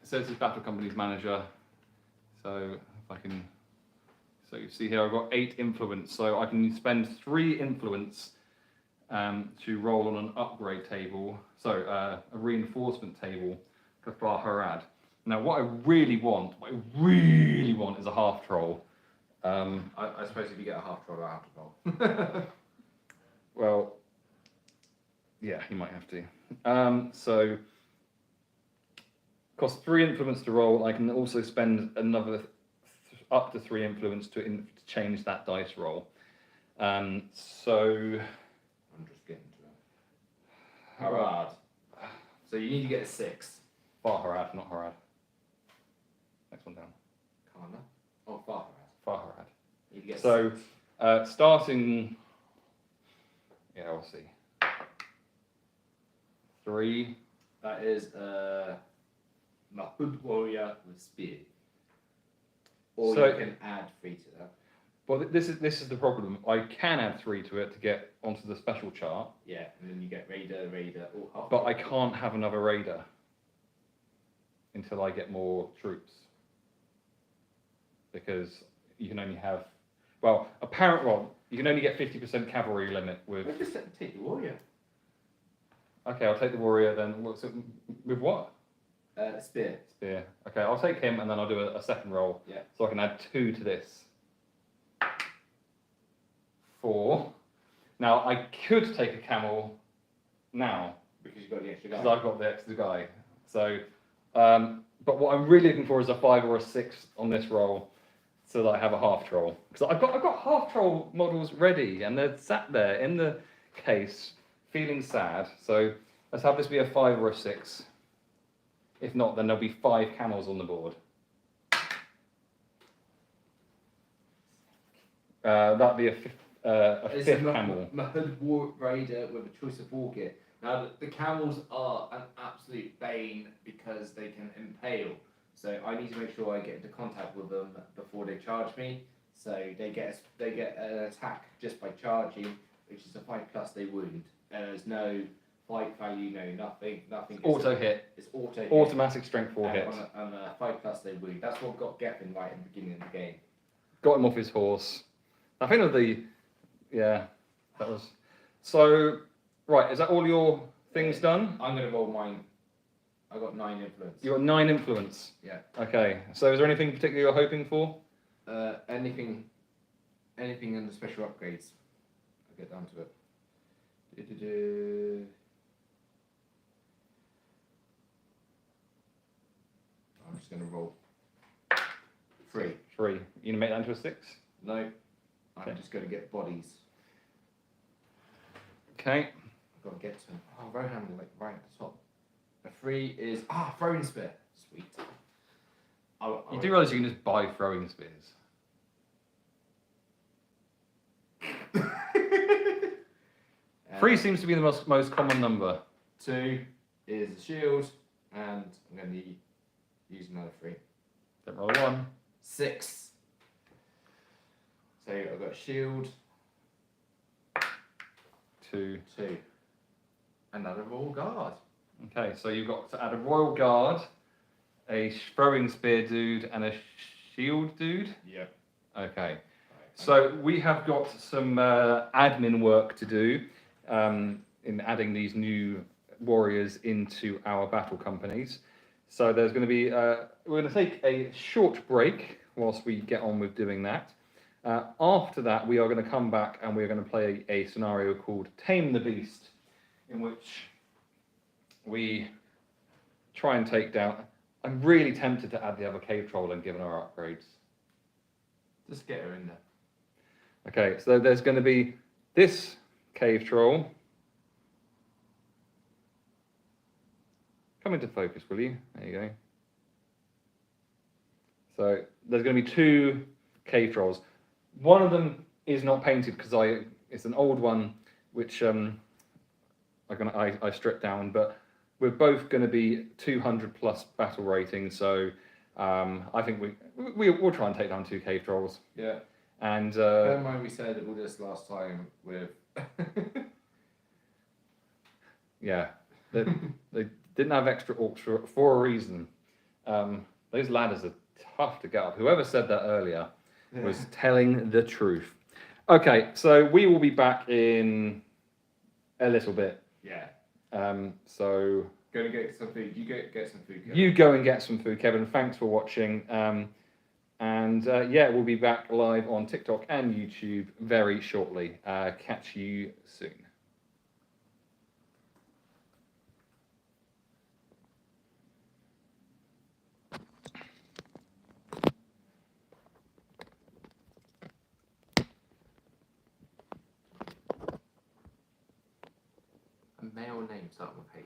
says this Battle Company's manager. So if I can, so you see here I've got 8 influence. So I can spend 3 influence to roll on an upgrade table. So a reinforcement table for Harad. Now what I really want is a half troll. I suppose if you get a half troll, I have to roll. Well, yeah, he might have to. So Costs 3 influence to roll. I can also spend another up to 3 influence to change that dice roll. So I'm just getting to it. Harad. So you need to get a 6. Far Harad, not Harad. Next one down. Kana. Oh, Farhad. Far Harad. You need to get So 6. starting, yeah, we'll see. 3. That is Mahud Warrior with Spear. Or So- you can add 3 to that. Well, this is the problem. I can add 3 to it to get onto the special chart, Yeah, and then you get Raider, or half. but I can't have another raider until I get more troops. Because you can only have, well, you can only get 50% cavalry limit with. Let's just take the Warrior. Okay, I'll take the warrior then. What's it, with what? Spear. Spear. Okay, I'll take him and then I'll do a second roll. Yeah. So I can add 2 to this. 4. Now I could take a camel now Because you've got the extra guy. because I've got the extra guy. So, but what I'm really looking for is a 5 or a 6 on this roll, so that I have a half troll. Because I've got half troll models ready and they're sat there in the case, feeling sad. So let's have this be a 5 or a 6. If not, then there'll be 5 camels on the board. That'd be a It's fifth a camel. Mahud War Raider with a choice of war gear. Now the camels are an absolute bane because they can impale. So I need to make sure I get into contact with them before they charge me. So they get an attack just by charging, which is a 5+ they wound. There's no fight value, no nothing. Auto hit. It's auto hit. Automatic strength 4 And hits. on a 5+ they wound. That's what got Geffen right in the beginning of the game. Got him off his horse. I think that was. So, right, is that all your things done? I'm gonna roll mine. I got 9 influence. You got 9 influence. Yeah. Okay, so is there anything particular you're hoping for? Anything in the special upgrades. I'll get down to it. I'm just gonna roll 3. 3. You gonna make that into a 6? No, I'm Okay. just gonna get bodies. Okay. I've got to get to them. Oh, Rohan, like right at the top. A 3 is throwing spear. Sweet. You do realise you can just buy throwing spears. And 3 seems to be the most common number. 2 is a shield, and I'm going to use another 3. Don't roll a 1. 6. So I've got a shield, 2. 2. Another royal guard. Okay, so you've got to add a royal guard, a throwing spear dude, and a shield dude. Yep. Okay. So we have got some admin work to do in adding these new warriors into our battle companies. So there's going to be, we're going to take a short break whilst we get on with doing that. After that, we are going to come back and we're going to play a scenario called Tame the Beast, in which we try and take down. I'm really tempted to add the other cave troll and given our upgrades. Just get her in there. Okay, so there's going to be this cave troll. Come into focus, will you? There you go. So there's going to be 2 cave trolls. One of them is not painted because it's an old one, which I stripped down. But we're both going to be 200+ battle rating, so I think we'll try and take down 2 cave trolls. Yeah. And Bear in mind we said all this last time with. yeah, they didn't have extra orcs for a reason. Those ladders are tough to get up. Whoever said that earlier was telling the truth. Okay, so we will be back in a little bit. Yeah. So Go and get some food. You go get some food. Kevin. you go and get some food, Kevin. Thanks for watching. And yeah, we'll be back live on TikTok and YouTube very shortly. Catch you soon. male name starting with H?